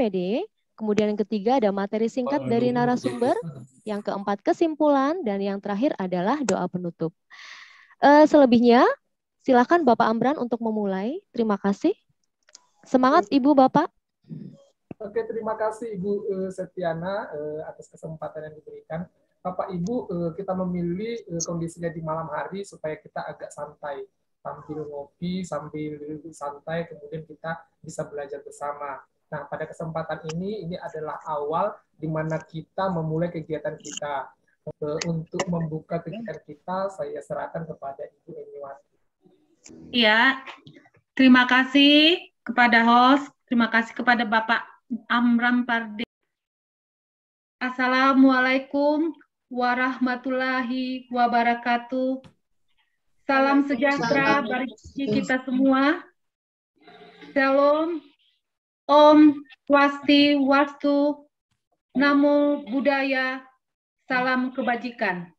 MPD. Kemudian yang ketiga ada materi singkat dari narasumber. Yang keempat kesimpulan. Dan yang terakhir adalah doa penutup. Selebihnya silakan Bapak Amran untuk memulai. Terima kasih. Semangat Ibu Bapak. Oke, terima kasih Ibu Septiana atas kesempatan yang diberikan. Bapak Ibu, kita memilih kondisinya di malam hari supaya kita agak santai. Sambil ngopi, sambil santai, kemudian kita bisa belajar bersama. Nah, pada kesempatan ini adalah awal di mana kita memulai kegiatan kita. Untuk membuka kegiatan kita, saya serahkan kepada Ibu Eniwati. Iya, terima kasih kepada host, terima kasih kepada Bapak Amran Parde. Assalamualaikum warahmatullahi wabarakatuh. Salam sejahtera bagi kita semua. Shalom, Om Swasti Wastu, Namo Buddhaya, salam kebajikan.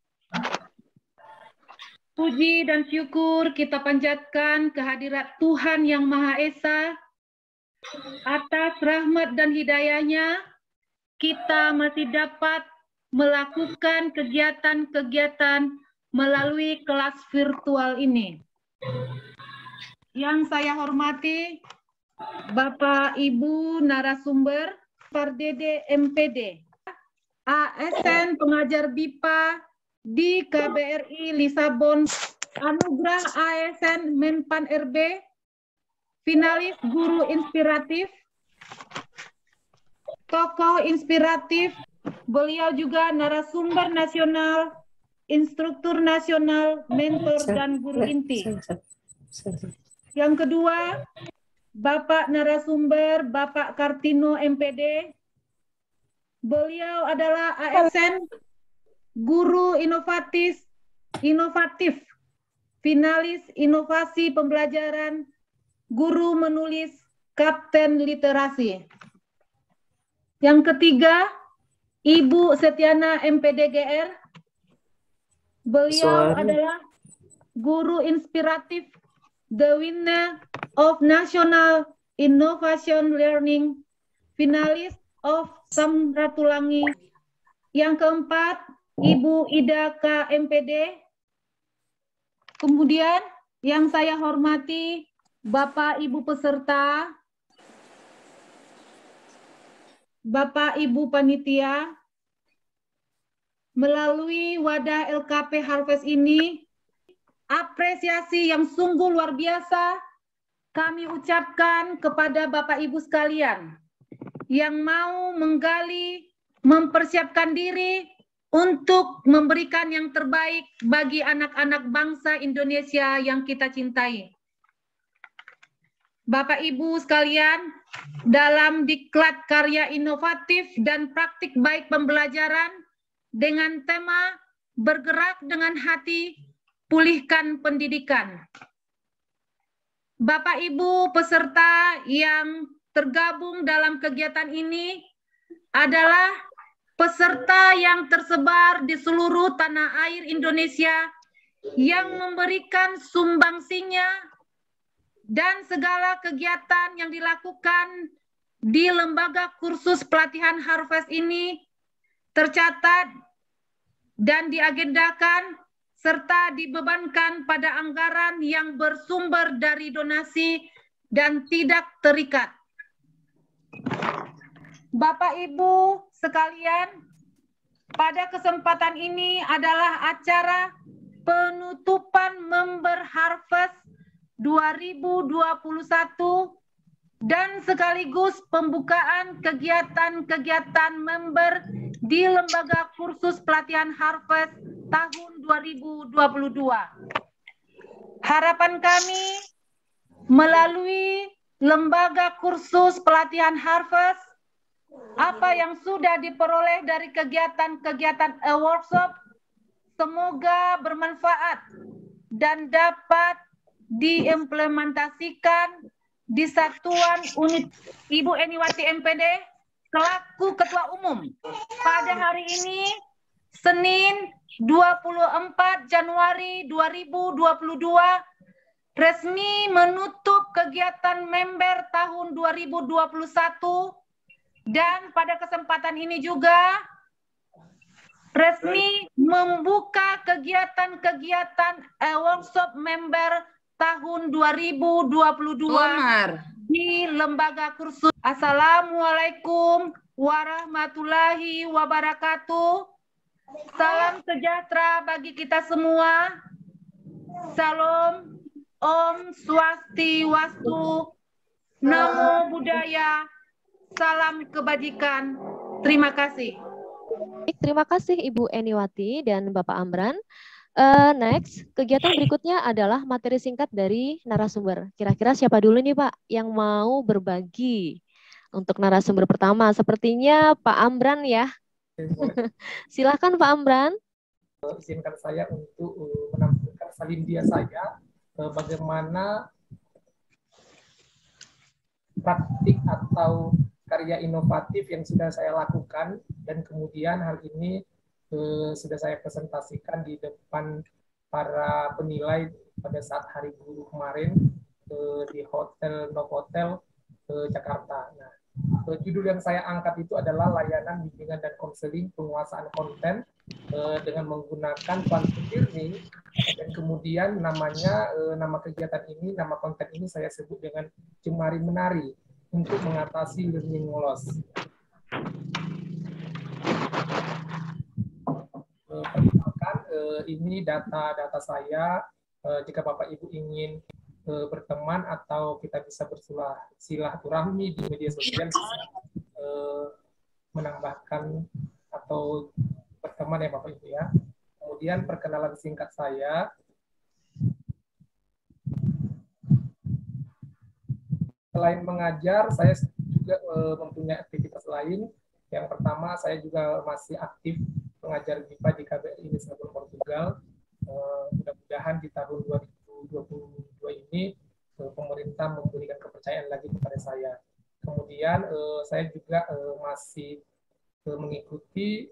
Puji dan syukur kita panjatkan kehadirat Tuhan Yang Maha Esa. Atas rahmat dan hidayahnya, kita masih dapat melakukan kegiatan-kegiatan melalui kelas virtual ini. Yang saya hormati, Bapak Ibu narasumber, Pardede MPD, ASN pengajar BIPA di KBRI Lisabon, Anugerah ASN Menpan RB, finalis guru inspiratif, tokoh inspiratif, beliau juga narasumber nasional, instruktur nasional, mentor, dan guru inti. Yang kedua, Bapak narasumber, Bapak Kartino MPD, beliau adalah ASN, guru inovatif, finalis inovasi pembelajaran, guru menulis, kapten literasi. Yang ketiga, Ibu Septiana MPDGR. Beliau adalah guru inspiratif, the winner of National Innovation Learning, finalis of Samratulangi. Yang keempat, Ibu Ida K. MPD. Kemudian yang saya hormati, Bapak Ibu peserta, Bapak Ibu panitia, melalui wadah LKP Harvest ini, apresiasi yang sungguh luar biasa kami ucapkan kepada Bapak Ibu sekalian yang mau menggali, mempersiapkan diri untuk memberikan yang terbaik bagi anak-anak bangsa Indonesia yang kita cintai. Bapak Ibu sekalian, dalam diklat karya inovatif dan praktik baik pembelajaran dengan tema bergerak dengan hati, pulihkan pendidikan. Bapak Ibu peserta yang tergabung dalam kegiatan ini adalah peserta yang tersebar di seluruh tanah air Indonesia yang memberikan sumbangsinya dan segala kegiatan yang dilakukan di lembaga kursus pelatihan Harvest ini tercatat dan diagendakan serta dibebankan pada anggaran yang bersumber dari donasi dan tidak terikat. Bapak Ibu sekalian, pada kesempatan ini adalah acara penutupan member Harvest 2021 dan sekaligus pembukaan kegiatan-kegiatan member di Lembaga Kursus Pelatihan Harvest tahun 2022. Harapan kami melalui Lembaga Kursus Pelatihan Harvest, apa yang sudah diperoleh dari kegiatan-kegiatan workshop semoga bermanfaat dan dapat diimplementasikan di satuan unit. Ibu Eniwati MPD selaku Ketua Umum pada hari ini Senin 24 Januari 2022 resmi menutup kegiatan member tahun 2021 Dan pada kesempatan ini juga resmi membuka kegiatan-kegiatan workshop member tahun 2022 di Lembaga Kursus. Assalamualaikum warahmatullahi wabarakatuh. Salam sejahtera bagi kita semua. Salam, Om Swastiastu, Namo Buddhaya, salam kebajikan. Terima kasih. Terima kasih Ibu Eniwati dan Bapak Amran. Next, kegiatan berikutnya adalah materi singkat dari narasumber. Kira-kira siapa dulu nih Pak yang mau berbagi untuk narasumber pertama? Sepertinya Pak Amran ya. Silakan Pak Amran. Izinkan saya untuk menampilkan salindia saya bagaimana praktik atau karya inovatif yang sudah saya lakukan, dan kemudian hal ini sudah saya presentasikan di depan para penilai pada saat Hari Guru kemarin di Hotel Novotel Jakarta. Nah, judul yang saya angkat itu adalah layanan bimbingan dan konseling penguasaan konten dengan menggunakan quantum learning, dan kemudian nama kegiatan ini, nama konten ini saya sebut dengan Jemari Menari untuk mengatasi learning loss. Perkenalkan, ini data saya. Jika Bapak Ibu ingin berteman atau kita bisa bersilaturahmi di media sosial, menambahkan atau berteman ya Bapak Ibu ya. Kemudian perkenalan singkat saya. Selain mengajar, saya juga mempunyai aktivitas lain. Yang pertama, saya juga masih aktif mengajar MIPA di KBRI Lisbon, Portugal. Mudah-mudahan di tahun 2022 ini pemerintah memberikan kepercayaan lagi kepada saya. Kemudian saya juga masih mengikuti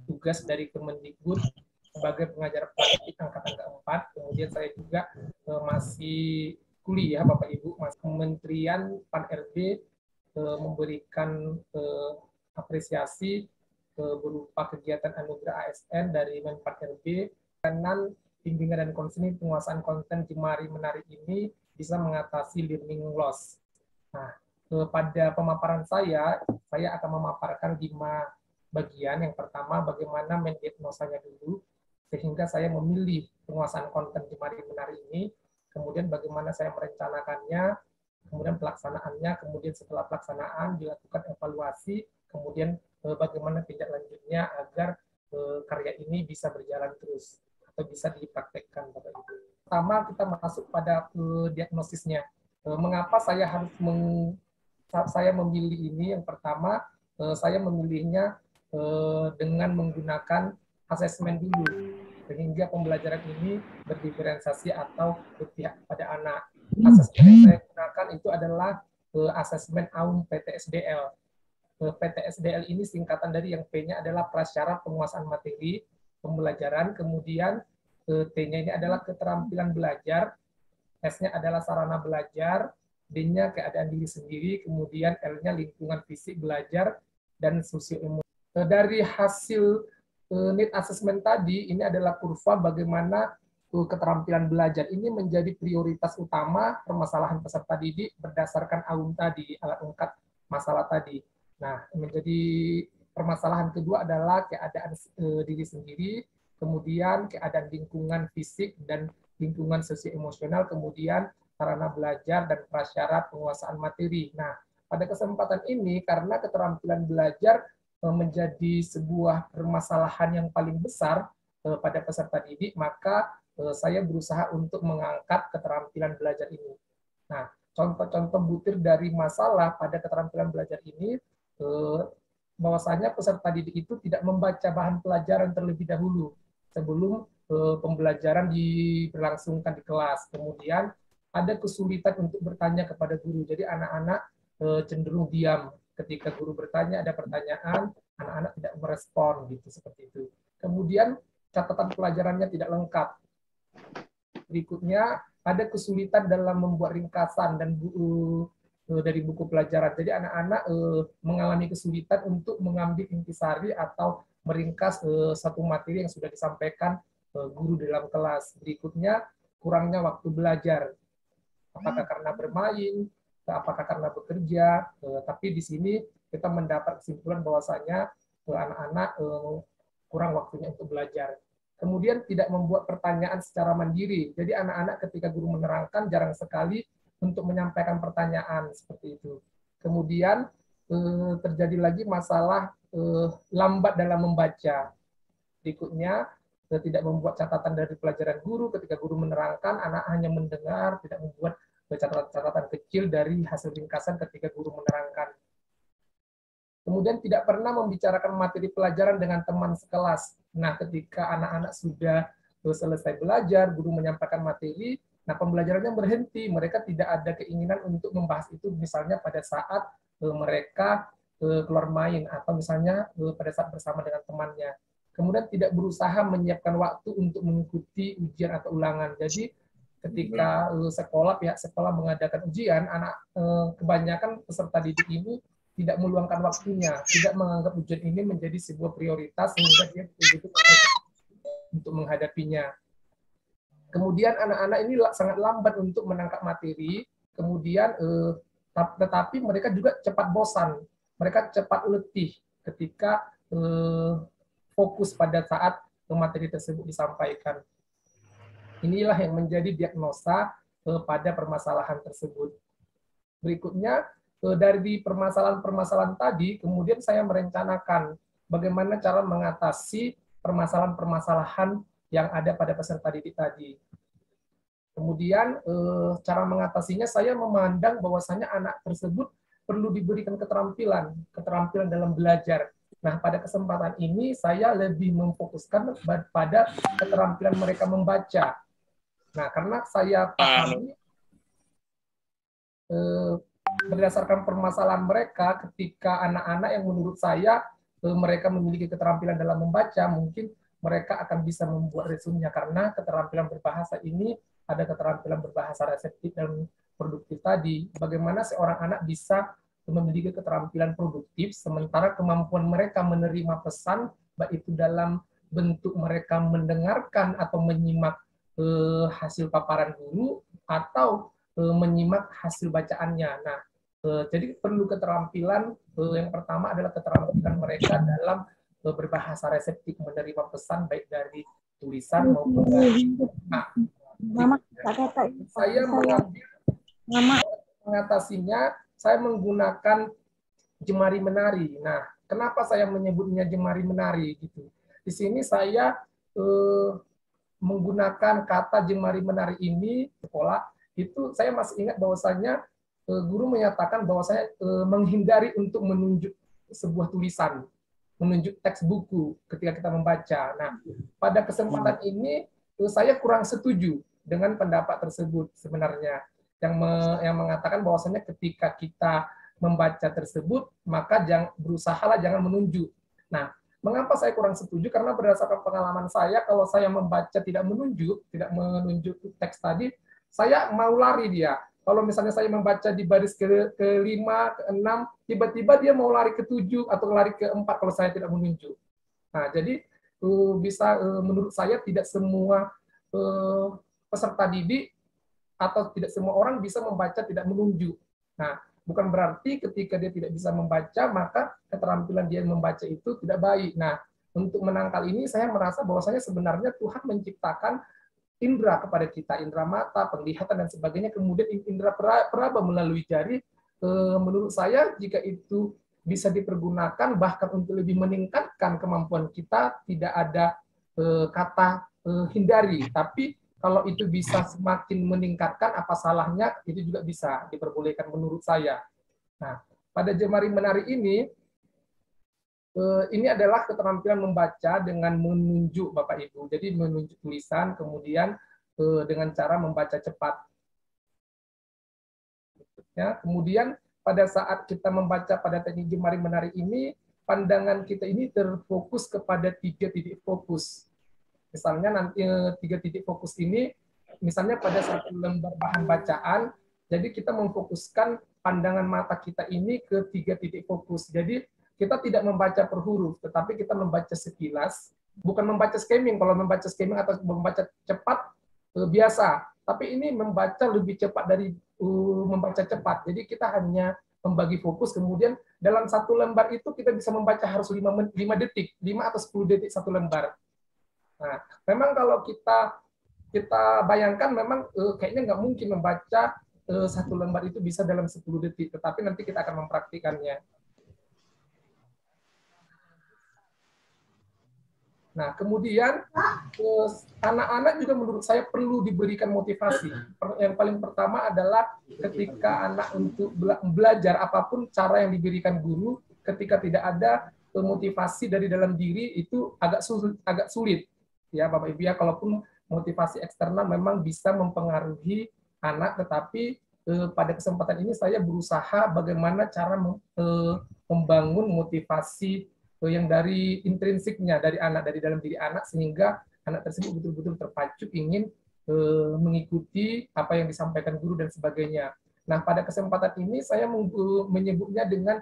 tugas dari Kemendikbud sebagai pengajar praktik angkatan keempat. Kemudian saya juga masih kuliah Bapak Ibu, Kementerian Pan-RB memberikan apresiasi berupa kegiatan anugerah ASN dari Menpan-RB. Layanan bimbingan dan konseling penguasaan konten Jemari Menari ini bisa mengatasi learning loss. Nah, pada pemaparan saya akan memaparkan 5 bagian. Yang pertama, bagaimana mendiagnosanya dulu, sehingga saya memilih penguasaan konten Jemari Menari ini. Kemudian bagaimana saya merencanakannya, kemudian pelaksanaannya, kemudian setelah pelaksanaan dilakukan evaluasi, kemudian bagaimana tindak lanjutnya agar karya ini bisa berjalan terus atau bisa dipraktekkan Bapak Ibu. Pertama, kita masuk pada diagnosisnya. Mengapa saya harus saya memilih ini? Yang pertama, saya memilihnya dengan menggunakan asesmen dulu, sehingga pembelajaran ini berdiferensiasi atau berpihak pada anak. Asesmen yang saya gunakan itu adalah asesmen AUM PTSDL. PTSDL ini singkatan dari yang P-nya adalah prasyarat penguasaan materi pembelajaran, kemudian T-nya ini adalah keterampilan belajar, S-nya adalah sarana belajar, D-nya keadaan diri sendiri, kemudian L-nya lingkungan fisik belajar, dan sosio-emosional. Dari hasil need assessment tadi, ini adalah kurva bagaimana keterampilan belajar ini menjadi prioritas utama permasalahan peserta didik berdasarkan AUM tadi, alat ungkap masalah tadi. Nah, menjadi permasalahan kedua adalah keadaan diri sendiri, kemudian keadaan lingkungan fisik dan lingkungan sosio-emosional, kemudian sarana belajar dan prasyarat penguasaan materi. Nah, pada kesempatan ini, karena keterampilan belajar menjadi sebuah permasalahan yang paling besar pada peserta didik, maka saya berusaha untuk mengangkat keterampilan belajar ini. Nah, contoh-contoh butir dari masalah pada keterampilan belajar ini, bahwasanya peserta didik itu tidak membaca bahan pelajaran terlebih dahulu sebelum pembelajaran diberlangsungkan di kelas. Kemudian ada kesulitan untuk bertanya kepada guru. Jadi anak-anak cenderung diam ketika guru bertanya, ada pertanyaan, anak-anak tidak merespon gitu, seperti itu. Kemudian catatan pelajarannya tidak lengkap. Berikutnya ada kesulitan dalam membuat ringkasan dan dari buku pelajaran. Jadi anak-anak mengalami kesulitan untuk mengambil intisari atau meringkas satu materi yang sudah disampaikan guru dalam kelas. Berikutnya, kurangnya waktu belajar. Apakah karena bermain, apakah karena bekerja, tapi di sini kita mendapat kesimpulan bahwasanya anak-anak kurang waktunya untuk belajar. Kemudian tidak membuat pertanyaan secara mandiri. Jadi anak-anak ketika guru menerangkan jarang sekali untuk menyampaikan pertanyaan seperti itu. Kemudian terjadi lagi masalah lambat dalam membaca. Berikutnya, tidak membuat catatan dari pelajaran guru. Ketika guru menerangkan, anak hanya mendengar, tidak membuat catatan-catatan kecil dari hasil ringkasan ketika guru menerangkan. Kemudian tidak pernah membicarakan materi pelajaran dengan teman sekelas. Nah, ketika anak-anak sudah selesai belajar, guru menyampaikan materi, nah pembelajarannya berhenti. Mereka tidak ada keinginan untuk membahas itu, misalnya pada saat mereka keluar main, atau misalnya pada saat bersama dengan temannya. Kemudian tidak berusaha menyiapkan waktu untuk mengikuti ujian atau ulangan. Jadi ketika pihak sekolah mengadakan ujian, anak kebanyakan peserta didik ini tidak meluangkan waktunya, tidak menganggap ujian ini menjadi sebuah prioritas sehingga dia betul-betul untuk menghadapinya. Kemudian anak-anak ini sangat lambat untuk menangkap materi, kemudian tetapi mereka juga cepat bosan, mereka cepat letih ketika fokus pada saat materi tersebut disampaikan. Inilah yang menjadi diagnosa pada permasalahan tersebut. Berikutnya, dari permasalahan-permasalahan tadi, kemudian saya merencanakan bagaimana cara mengatasi permasalahan-permasalahan yang ada pada peserta didik tadi. Kemudian, cara mengatasinya saya memandang bahwasanya anak tersebut perlu diberikan keterampilan dalam belajar. Nah, pada kesempatan ini saya lebih memfokuskan pada keterampilan mereka membaca. Nah, karena saya pahami berdasarkan permasalahan mereka, ketika anak-anak yang menurut saya mereka memiliki keterampilan dalam membaca, mungkin mereka akan bisa membuat resumenya, karena keterampilan berbahasa ini ada keterampilan berbahasa reseptif dan produktif tadi. Bagaimana seorang anak bisa memiliki keterampilan produktif, sementara kemampuan mereka menerima pesan, baik itu dalam bentuk mereka mendengarkan atau menyimak hasil paparan guru, atau menyimak hasil bacaannya. Nah, jadi perlu keterampilan, yang pertama adalah keterampilan mereka dalam berbahasa reseptif, menerima pesan baik dari tulisan maupun dari. Nah, saya mengatasinya, saya menggunakan jemari menari. Nah, kenapa saya menyebutnya jemari menari gitu? Di sini saya menggunakan kata jemari menari ini sekolah itu, saya masih ingat bahwasanya guru menyatakan bahwa saya menghindari untuk menunjuk sebuah tulisan, menunjuk teks buku ketika kita membaca. Nah, pada kesempatan ini saya kurang setuju dengan pendapat tersebut sebenarnya, yang mengatakan bahwasanya ketika kita membaca tersebut, maka berusahalah jangan menunjuk. Nah, mengapa saya kurang setuju? Karena berdasarkan pengalaman saya, kalau saya membaca tidak menunjuk teks tadi, saya mau lari dia. Kalau misalnya saya membaca di baris ke-5, ke-6, tiba-tiba dia mau lari ke-7 atau lari ke-4 kalau saya tidak menunjuk. Nah, jadi bisa menurut saya tidak semua peserta didik atau tidak semua orang bisa membaca tidak menunjuk. Nah, bukan berarti ketika dia tidak bisa membaca, maka keterampilan dia membaca itu tidak baik. Nah, untuk menangkal ini, saya merasa bahwasanya sebenarnya Tuhan menciptakan indera kepada kita, indera mata, penglihatan, dan sebagainya, kemudian indera peraba melalui jari. Menurut saya, jika itu bisa dipergunakan, bahkan untuk lebih meningkatkan kemampuan kita, tidak ada kata hindari, tapi kalau itu bisa semakin meningkatkan, apa salahnya, itu juga bisa diperbolehkan menurut saya. Nah, pada jemari menari ini adalah keterampilan membaca dengan menunjuk Bapak Ibu. Jadi menunjuk tulisan, kemudian dengan cara membaca cepat. Ya, kemudian pada saat kita membaca pada teknik jemari menari ini, pandangan kita ini terfokus kepada 3 titik fokus. Misalnya nanti 3 titik fokus ini, misalnya pada satu lembar bahan bacaan, jadi kita memfokuskan pandangan mata kita ini ke 3 titik fokus. Jadi kita tidak membaca per huruf, tetapi kita membaca sekilas, bukan membaca skimming. Kalau membaca skimming atau membaca cepat biasa, tapi ini membaca lebih cepat dari membaca cepat. Jadi kita hanya membagi fokus, kemudian dalam satu lembar itu kita bisa membaca harus 5 detik, 5 atau 10 detik satu lembar. Nah, memang kalau kita bayangkan memang kayaknya nggak mungkin membaca satu lembar itu bisa dalam 10 detik, tetapi nanti kita akan mempraktikannya. Nah, kemudian anak-anak juga menurut saya perlu diberikan motivasi. Yang paling pertama adalah ketika anak untuk belajar apapun cara yang diberikan guru, ketika tidak ada motivasi dari dalam diri itu agak sulit. Ya, Bapak Ibu ya, kalaupun motivasi eksternal memang bisa mempengaruhi anak, tetapi pada kesempatan ini saya berusaha bagaimana cara membangun motivasi yang dari intrinsiknya dari dalam diri anak, sehingga anak tersebut betul-betul terpacu ingin mengikuti apa yang disampaikan guru dan sebagainya. Nah, pada kesempatan ini saya menyebutnya dengan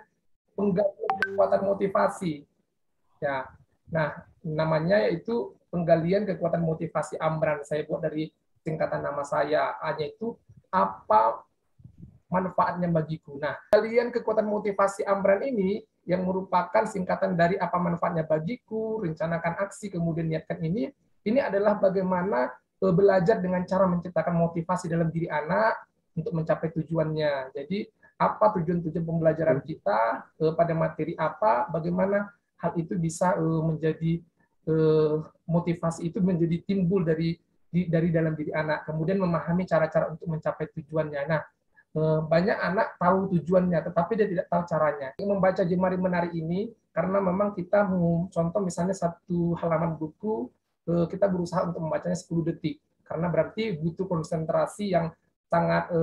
penggalian kekuatan motivasi. Ya, nah namanya yaitu penggalian kekuatan motivasi Amran. Saya buat dari singkatan nama saya, hanya itu apa manfaatnya bagiku. Nah, penggalian kekuatan motivasi Amran ini yang merupakan singkatan dari apa manfaatnya bagiku, rencanakan aksi, kemudian niatkan ini adalah bagaimana belajar dengan cara menciptakan motivasi dalam diri anak untuk mencapai tujuannya. Jadi, apa tujuan-tujuan pembelajaran kita, pada materi apa, bagaimana hal itu bisa menjadi motivasi itu menjadi timbul dari dalam diri anak, kemudian memahami cara-cara untuk mencapai tujuannya. Nah, banyak anak tahu tujuannya, tetapi dia tidak tahu caranya. Membaca Jemari Menari ini, karena memang kita contoh misalnya satu halaman buku, kita berusaha untuk membacanya 10 detik, karena berarti butuh konsentrasi yang sangat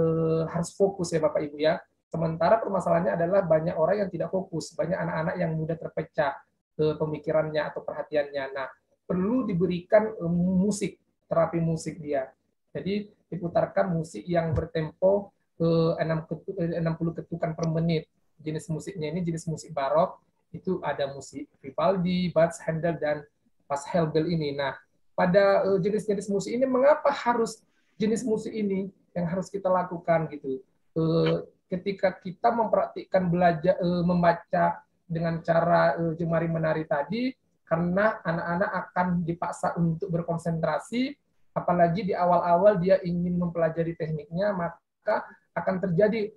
harus fokus ya Bapak Ibu ya. Sementara permasalahannya adalah banyak orang yang tidak fokus, banyak anak-anak yang mudah terpecah pemikirannya atau perhatiannya. Nah, perlu diberikan musik, terapi musik dia. Jadi diputarkan musik yang bertempo 60 ketukan per menit. Jenis musiknya ini jenis musik barok, itu ada musik Vivaldi, Bach, Handel, dan Pachelbel ini. Nah, pada jenis-jenis musik ini, mengapa harus jenis musik ini yang harus kita lakukan gitu? Ketika kita mempraktikkan belajar membaca dengan cara Jemari Menari tadi, karena anak-anak akan dipaksa untuk berkonsentrasi, apalagi di awal-awal dia ingin mempelajari tekniknya, maka akan terjadi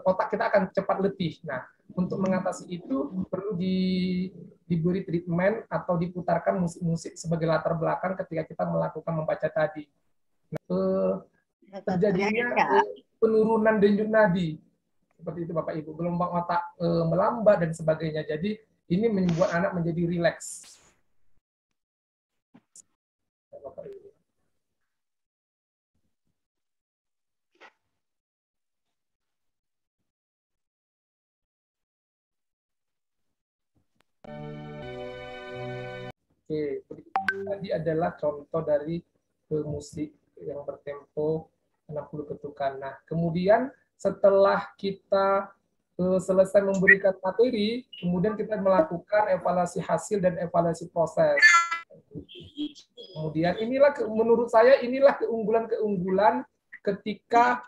otak kita akan cepat letih. Nah, untuk mengatasi itu perlu diberi treatment atau diputarkan musik-musik sebagai latar belakang ketika kita melakukan membaca tadi. Nah, terjadinya penurunan denyut nadi. Seperti itu Bapak Ibu, gelombang otak melambat dan sebagainya. Jadi ini membuat anak menjadi rileks. Bapak Ibu. Oke, tadi adalah contoh dari musik yang bertempo 60 ketukan. Nah, kemudian setelah kita selesai memberikan materi, kemudian kita melakukan evaluasi hasil dan evaluasi proses. Kemudian inilah, menurut saya, inilah keunggulan-keunggulan ketika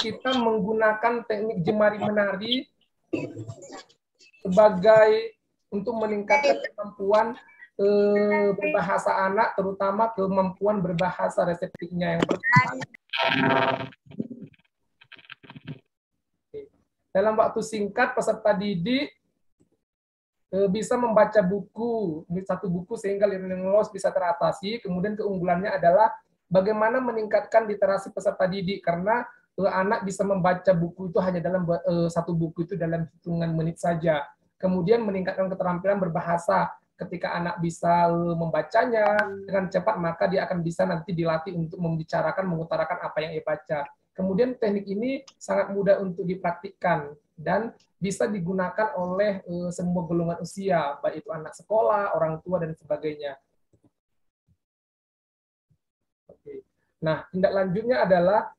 kita menggunakan teknik Jemari Menari sebagai untuk meningkatkan kemampuan berbahasa anak, terutama kemampuan berbahasa reseptifnya yang pertama. Dalam waktu singkat, peserta didik bisa membaca buku, satu buku sehingga learning loss bisa teratasi. Kemudian keunggulannya adalah bagaimana meningkatkan literasi peserta didik, karena anak bisa membaca buku itu hanya dalam satu buku itu dalam hitungan menit saja. Kemudian meningkatkan keterampilan berbahasa. Ketika anak bisa membacanya dengan cepat, maka dia akan bisa nanti dilatih untuk membicarakan, mengutarakan apa yang ia baca. Kemudian teknik ini sangat mudah untuk dipraktikkan dan bisa digunakan oleh semua golongan usia, baik itu anak sekolah, orang tua, dan sebagainya. Oke. Nah, tindak lanjutnya adalah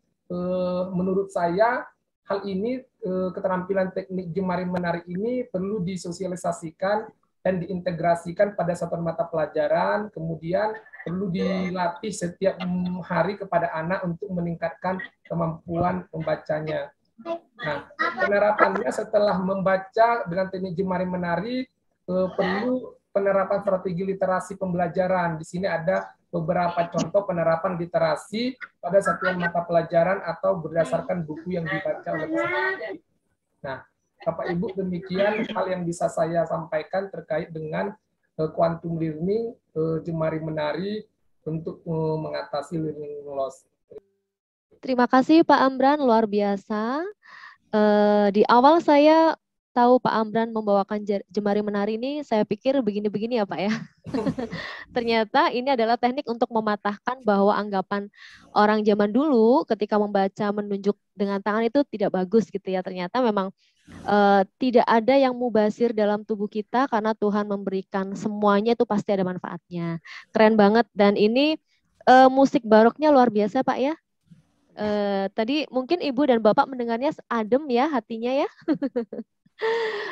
menurut saya hal ini, keterampilan teknik jemari menari ini perlu disosialisasikan dan diintegrasikan pada satuan mata pelajaran, kemudian perlu dilatih setiap hari kepada anak untuk meningkatkan kemampuan membacanya. Nah, penerapannya setelah membaca dengan teknik jemari menari, perlu penerapan strategi literasi pembelajaran. Di sini ada beberapa contoh penerapan literasi pada satuan mata pelajaran atau berdasarkan buku yang dibaca oleh peserta. Nah, Bapak Ibu, demikian hal yang bisa saya sampaikan terkait dengan quantum learning, jemari menari untuk mengatasi learning loss. Terima kasih Pak Amran, luar biasa. Di awal saya tahu Pak Amran membawakan jemari menari ini, saya pikir begini-begini ya Pak ya. Ternyata ini adalah teknik untuk mematahkan bahwa anggapan orang zaman dulu ketika membaca menunjuk dengan tangan itu tidak bagus gitu ya. Ternyata memang tidak ada yang mubasir dalam tubuh kita karena Tuhan memberikan semuanya itu pasti ada manfaatnya. Keren banget, dan ini musik baroknya luar biasa Pak ya. Tadi mungkin Ibu dan Bapak mendengarnya adem ya hatinya ya.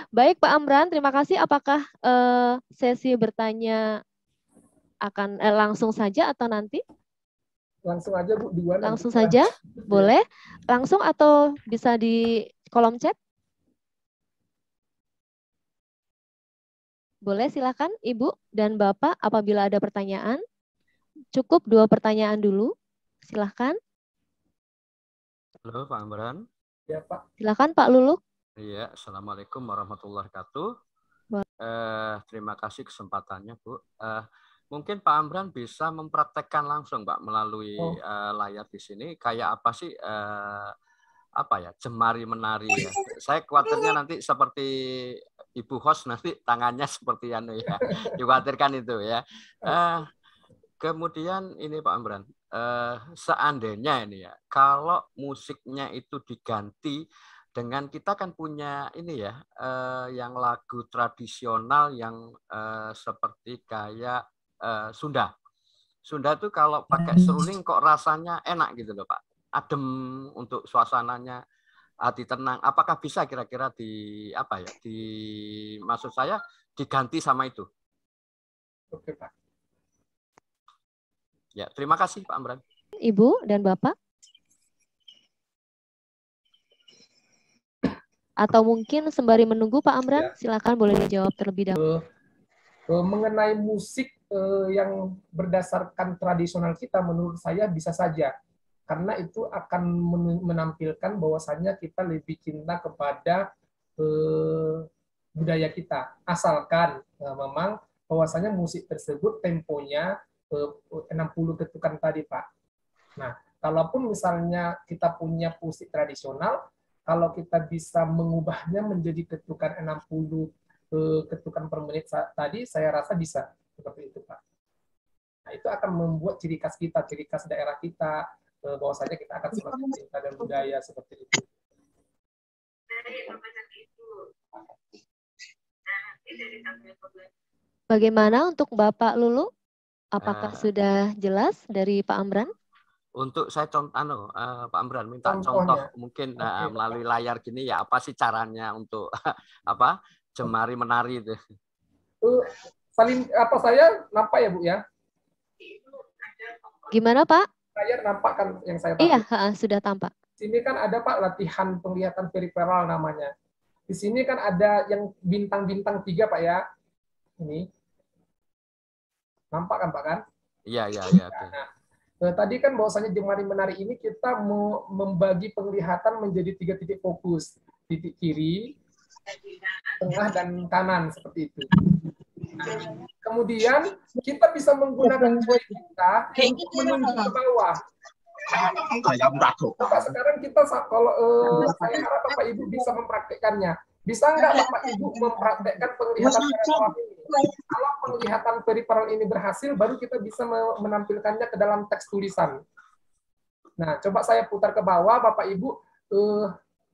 Baik Pak Amran, terima kasih. Apakah sesi bertanya akan langsung saja atau nanti? Langsung aja Bu, dua. Langsung saja, boleh. Langsung atau bisa di kolom chat? Boleh, silakan Ibu dan Bapak apabila ada pertanyaan. Cukup 2 pertanyaan dulu. Silakan. Halo Pak Amran. Ya Pak. Silakan Pak Luluk. Iya, Assalamualaikum warahmatullahi wabarakatuh. Terima kasih kesempatannya Bu. Mungkin Pak Amran bisa mempraktekkan langsung Pak melalui layar di sini. Kayak apa sih jemari menari ya. Saya khawatirnya nanti seperti Ibu host nanti tangannya seperti anu ya. Dikhawatirkan itu ya. Kemudian ini Pak Amran, seandainya ini ya, kalau musiknya itu diganti dengan, kita kan punya ini ya, yang lagu tradisional yang seperti kayak Sunda. Sunda itu kalau pakai seruling kok rasanya enak gitu loh Pak. Adem untuk suasananya, hati tenang. Apakah bisa kira-kira maksud saya diganti sama itu? Oke Pak. Ya, terima kasih Pak Amran. Ibu dan Bapak. Atau mungkin sembari menunggu Pak Amran, silakan boleh dijawab terlebih dahulu. Mengenai musik yang berdasarkan tradisional kita, menurut saya bisa saja. Karena itu akan menampilkan bahwasannya kita lebih cinta kepada budaya kita. Asalkan memang bahwasanya musik tersebut temponya 60 ketukan tadi Pak. Nah, kalaupun misalnya kita punya musik tradisional, kalau kita bisa mengubahnya menjadi ketukan 60 ketukan per menit tadi, saya rasa bisa seperti itu Pak. Nah, itu akan membuat ciri khas kita, ciri khas daerah kita, bahwasanya kita akan semakin cinta dan budaya seperti itu. Bagaimana untuk Bapak Lulu? Apakah sudah jelas dari Pak Amran? Untuk saya Pak Amran minta contoh mungkin melalui layar gini ya, apa sih caranya untuk jemari menari itu? Saya nampak ya Bu ya? Gimana Pak? Layar nampak kan yang saya tahu? Iya, sudah tampak. Di sini kan ada Pak latihan penglihatan periferal namanya. Di sini kan ada yang bintang-bintang 3 Pak ya. Ini. Nampak kan Pak kan? Iya. Nah, tadi kan bahwasanya jemari menari ini kita membagi penglihatan menjadi 3 titik fokus. Titik kiri, tengah, dan kanan seperti itu. Nah, kemudian kita bisa menggunakan jari kita untuk menunjuk ke bawah. Bapak, sekarang kita kalau saya harap Bapak Ibu bisa mempraktikkannya. Bisa nggak Bapak Ibu mempraktekkan penglihatan periferal ini? Kalau penglihatan periferal ini berhasil, baru kita bisa menampilkannya ke dalam teks tulisan. Nah, coba saya putar ke bawah, Bapak Ibu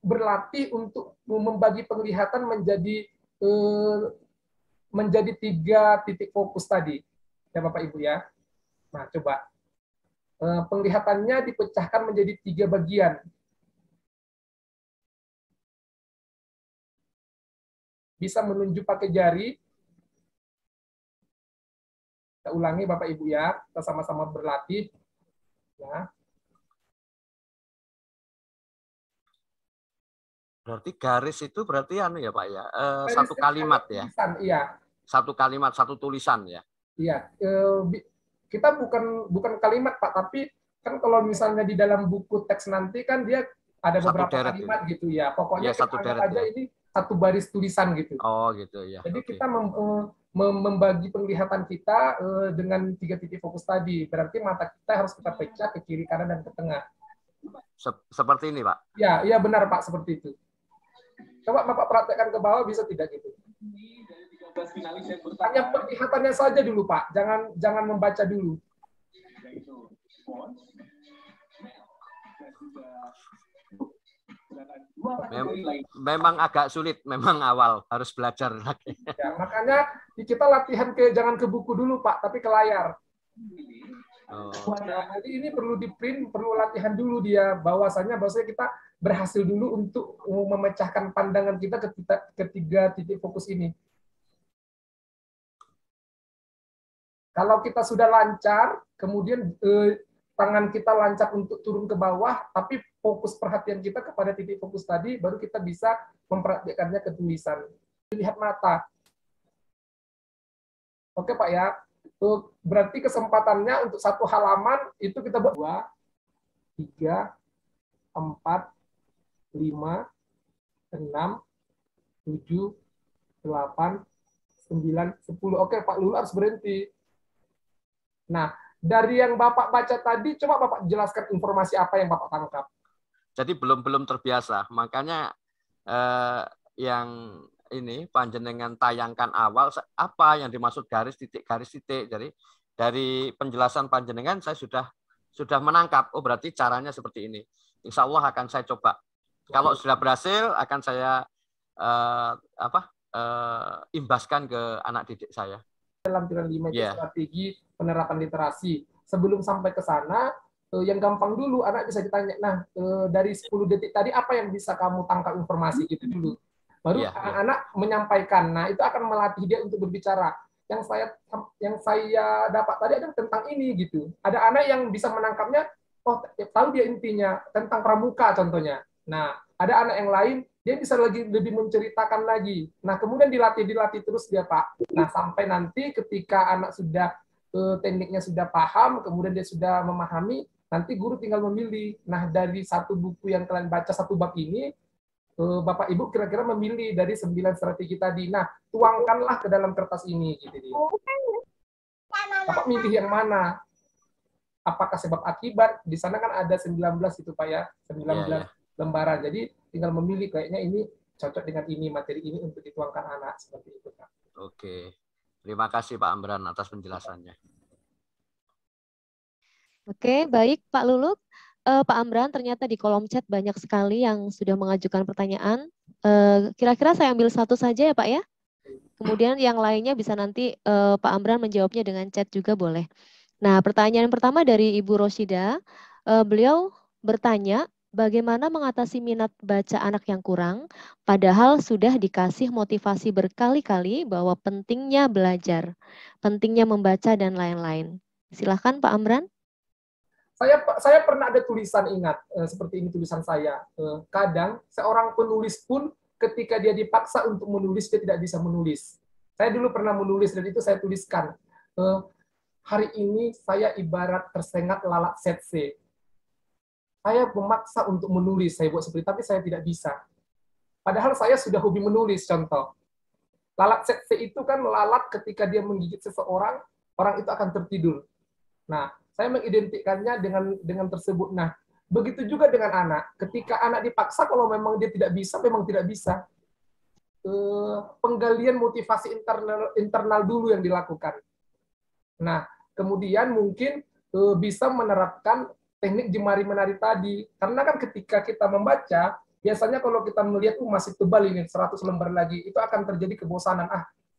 berlatih untuk membagi penglihatan menjadi 3 titik fokus tadi. Ya Bapak Ibu ya. Nah, coba. Penglihatannya dipecahkan menjadi 3 bagian. Bisa menunjuk pakai jari. Kita ulangi Bapak Ibu ya, kita sama-sama berlatih. Ya. Berarti garis itu berarti anu ya Pak ya, Garis satu kalimat ya. tulisan, iya. Satu kalimat, satu tulisan ya. Iya, kita bukan kalimat Pak, tapi kan kalau misalnya di dalam buku teks nanti kan dia ada beberapa kalimat gitu ya. Pokoknya kita anggap aja ini satu baris tulisan gitu. Oh gitu ya. Jadi kita membagi penglihatan kita dengan 3 titik fokus tadi. Berarti mata kita harus kita pecah ke kiri, kanan, dan ke tengah. Seperti ini Pak? Ya, iya benar Pak, seperti itu. Coba Bapak praktekkan ke bawah, bisa tidak gitu? Hanya penglihatannya saja dulu Pak, jangan membaca dulu. Memang agak sulit, memang awal harus belajar lagi. Ya, makanya kita latihan jangan ke buku dulu Pak, tapi ke layar. Nah, jadi ini perlu di print, perlu latihan dulu dia bahwasanya kita berhasil dulu untuk memecahkan pandangan kita ke 3 titik fokus ini. Kalau kita sudah lancar, kemudian tangan kita lancar untuk turun ke bawah, tapi fokus perhatian kita kepada titik fokus tadi, baru kita bisa mempraktikkannya ke tulisan. Lihat mata. Oke Pak ya. Berarti kesempatannya untuk 1 halaman itu kita buat 2, 3, 4, 5, 6, 7, 8, 9, 10. Oke Pak Lulu harus berhenti. Nah, dari yang Bapak baca tadi, coba Bapak jelaskan informasi apa yang Bapak tangkap. Jadi belum terbiasa, makanya yang ini panjenengan tayangkan awal apa yang dimaksud garis titik. Jadi dari penjelasan panjenengan saya sudah menangkap. Oh berarti caranya seperti ini. Insya Allah akan saya coba. Kalau sudah berhasil akan saya imbaskan ke anak didik saya. Dalam pilar 5 itu strategi penerapan literasi. Sebelum sampai ke sana, yang gampang dulu anak bisa ditanya, nah dari 10 detik tadi apa yang bisa kamu tangkap informasi gitu dulu. Baru anak-anak menyampaikan. Nah, itu akan melatih dia untuk berbicara. Yang saya dapat tadi adalah tentang ini gitu. Ada anak yang bisa menangkapnya, oh tahu dia intinya tentang pramuka contohnya. Nah, ada anak yang lain dia bisa lebih menceritakan lagi. Nah, kemudian dilatih terus dia Pak. Nah, sampai nanti ketika anak sudah tekniknya sudah paham, kemudian dia sudah memahami, nanti guru tinggal memilih. Nah, dari 1 buku yang kalian baca 1 bab ini, Bapak Ibu kira-kira memilih dari 9 strategi tadi. Nah, tuangkanlah ke dalam kertas ini. Gitu. Bapak milih yang mana? Apakah sebab akibat? Di sana kan ada 19 itu Pak ya, 19 lembaran. Jadi tinggal memilih kayaknya ini cocok dengan ini, materi ini untuk dituangkan anak seperti itu Pak. Oke. Terima kasih Pak Amran atas penjelasannya. Oke, baik Pak Luluk. Pak Amran, ternyata di kolom chat banyak sekali yang sudah mengajukan pertanyaan. Kira-kira saya ambil 1 saja ya Pak ya. Kemudian yang lainnya bisa nanti Pak Amran menjawabnya dengan chat juga boleh. Nah, pertanyaan pertama dari Ibu Roshida. Beliau bertanya, bagaimana mengatasi minat baca anak yang kurang, padahal sudah dikasih motivasi berkali-kali bahwa pentingnya belajar, pentingnya membaca, dan lain-lain. Silahkan Pak Amran. Saya pernah ada tulisan, ingat, seperti ini tulisan saya. Kadang seorang penulis pun ketika dia dipaksa untuk menulis, dia tidak bisa menulis. Saya dulu pernah menulis, dan itu saya tuliskan. Hari ini saya ibarat tersengat lalat setse. Saya memaksa untuk menulis, saya buat seperti, tapi saya tidak bisa. Padahal saya sudah hobi menulis, contoh. Lalat setse itu kan lalat ketika dia menggigit seseorang, orang itu akan tertidur. Nah, saya mengidentikannya dengan tersebut. Nah, begitu juga dengan anak. Ketika anak dipaksa, kalau memang dia tidak bisa, memang tidak bisa. Penggalian motivasi internal dulu yang dilakukan. Nah, kemudian mungkin bisa menerapkan teknik jemari menari tadi. Karena kan ketika kita membaca, biasanya kalau kita melihat masih tebal ini 100 lembar lagi, itu akan terjadi kebosanan.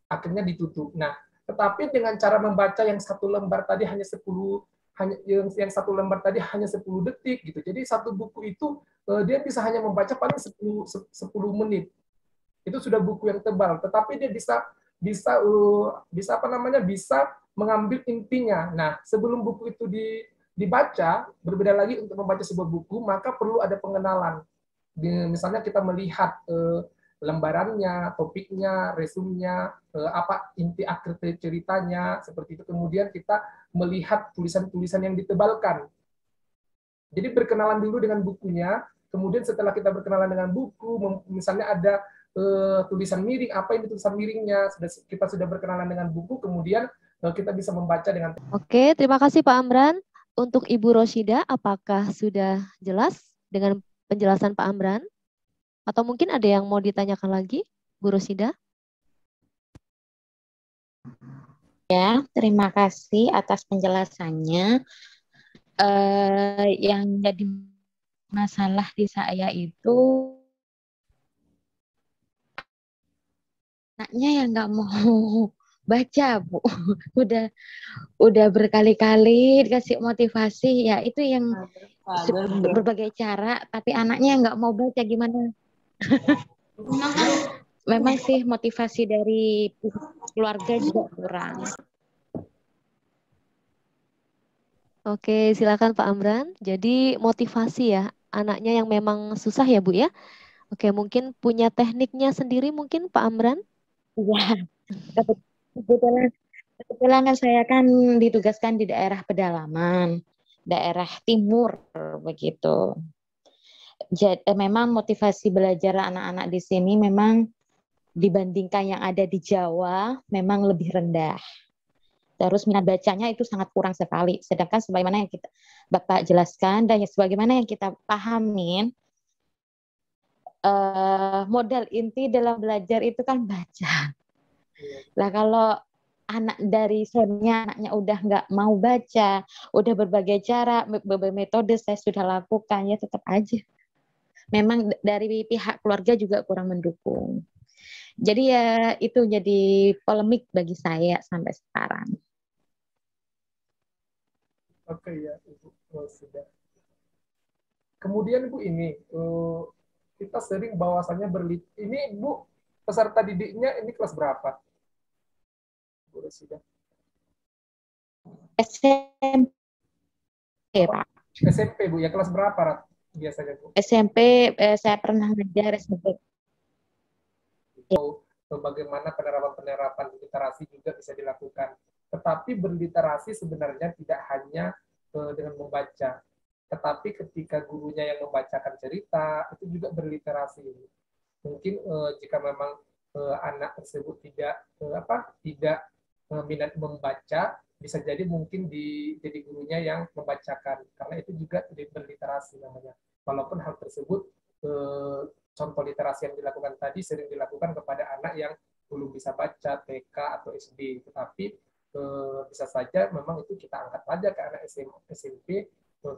Akhirnya ditutup. Nah, tetapi dengan cara membaca yang 1 lembar tadi hanya 10 hanya yang satu lembar tadi hanya 10 detik gitu. Jadi satu buku itu dia bisa hanya membaca paling 10 menit. Itu sudah buku yang tebal, tetapi dia bisa mengambil intinya. Nah, sebelum buku itu dibaca, berbeda lagi untuk membaca sebuah buku, maka perlu ada pengenalan. Misalnya kita melihat lembarannya, topiknya, resumnya, apa inti akhir ceritanya, seperti itu. Kemudian kita melihat tulisan-tulisan yang ditebalkan. Jadi berkenalan dulu dengan bukunya, kemudian setelah kita berkenalan dengan buku, misalnya ada tulisan miring, apa ini tulisan miringnya, kita sudah berkenalan dengan buku, kemudian kita bisa membaca dengan... Oke, terima kasih Pak Amran. Untuk Ibu Roshida, apakah sudah jelas dengan penjelasan Pak Amran? Atau mungkin ada yang mau ditanyakan lagi, Bu Roshida? Ya, terima kasih atas penjelasannya. Yang jadi masalah di saya itu anaknya yang nggak mau baca, Bu. Udah berkali-kali dikasih motivasi, ya itu yang berbagai cara, tapi anaknya yang nggak mau baca, gimana? Memang sih motivasi dari keluarga juga kurang. Oke, silakan Pak Amran. Jadi motivasi ya, anaknya yang memang susah ya Bu ya? Oke, mungkin punya tekniknya sendiri mungkin Pak Amran? Iya, kebetulan kan saya kan ditugaskan di daerah pedalaman, daerah timur begitu. Jadi, memang motivasi belajar anak-anak di sini memang dibandingkan yang ada di Jawa memang lebih rendah. Terus minat bacanya itu sangat kurang sekali. Sedangkan sebagaimana yang Bapak jelaskan dan sebagaimana yang kita pahamin, modal inti dalam belajar itu kan baca. Lah kalau anak dari soalnya anaknya udah nggak mau baca, udah berbagai cara, berbagai metode saya sudah lakukan, ya tetap aja. Memang dari pihak keluarga juga kurang mendukung. Jadi ya itu jadi polemik bagi saya sampai sekarang. Oke ya, Ibu. Sudah. Kemudian Bu ini, kita sering bahwasannya ini Bu, peserta didiknya ini kelas berapa? Bu Roshida. SMP, Pak. SMP Bu, ya kelas berapa biasanya Bu? SMP saya pernah ngajar SMP. Bagaimana penerapan literasi juga bisa dilakukan. Tetapi berliterasi sebenarnya tidak hanya dengan membaca, tetapi ketika gurunya yang membacakan cerita, itu juga berliterasi. Mungkin jika memang anak tersebut tidak minat membaca, bisa jadi mungkin jadi gurunya yang membacakan, karena itu juga berliterasi namanya. Walaupun hal tersebut contoh literasi yang dilakukan tadi sering dilakukan kepada anak yang belum bisa baca TK atau SD, tetapi bisa saja memang itu kita angkat saja ke anak SMP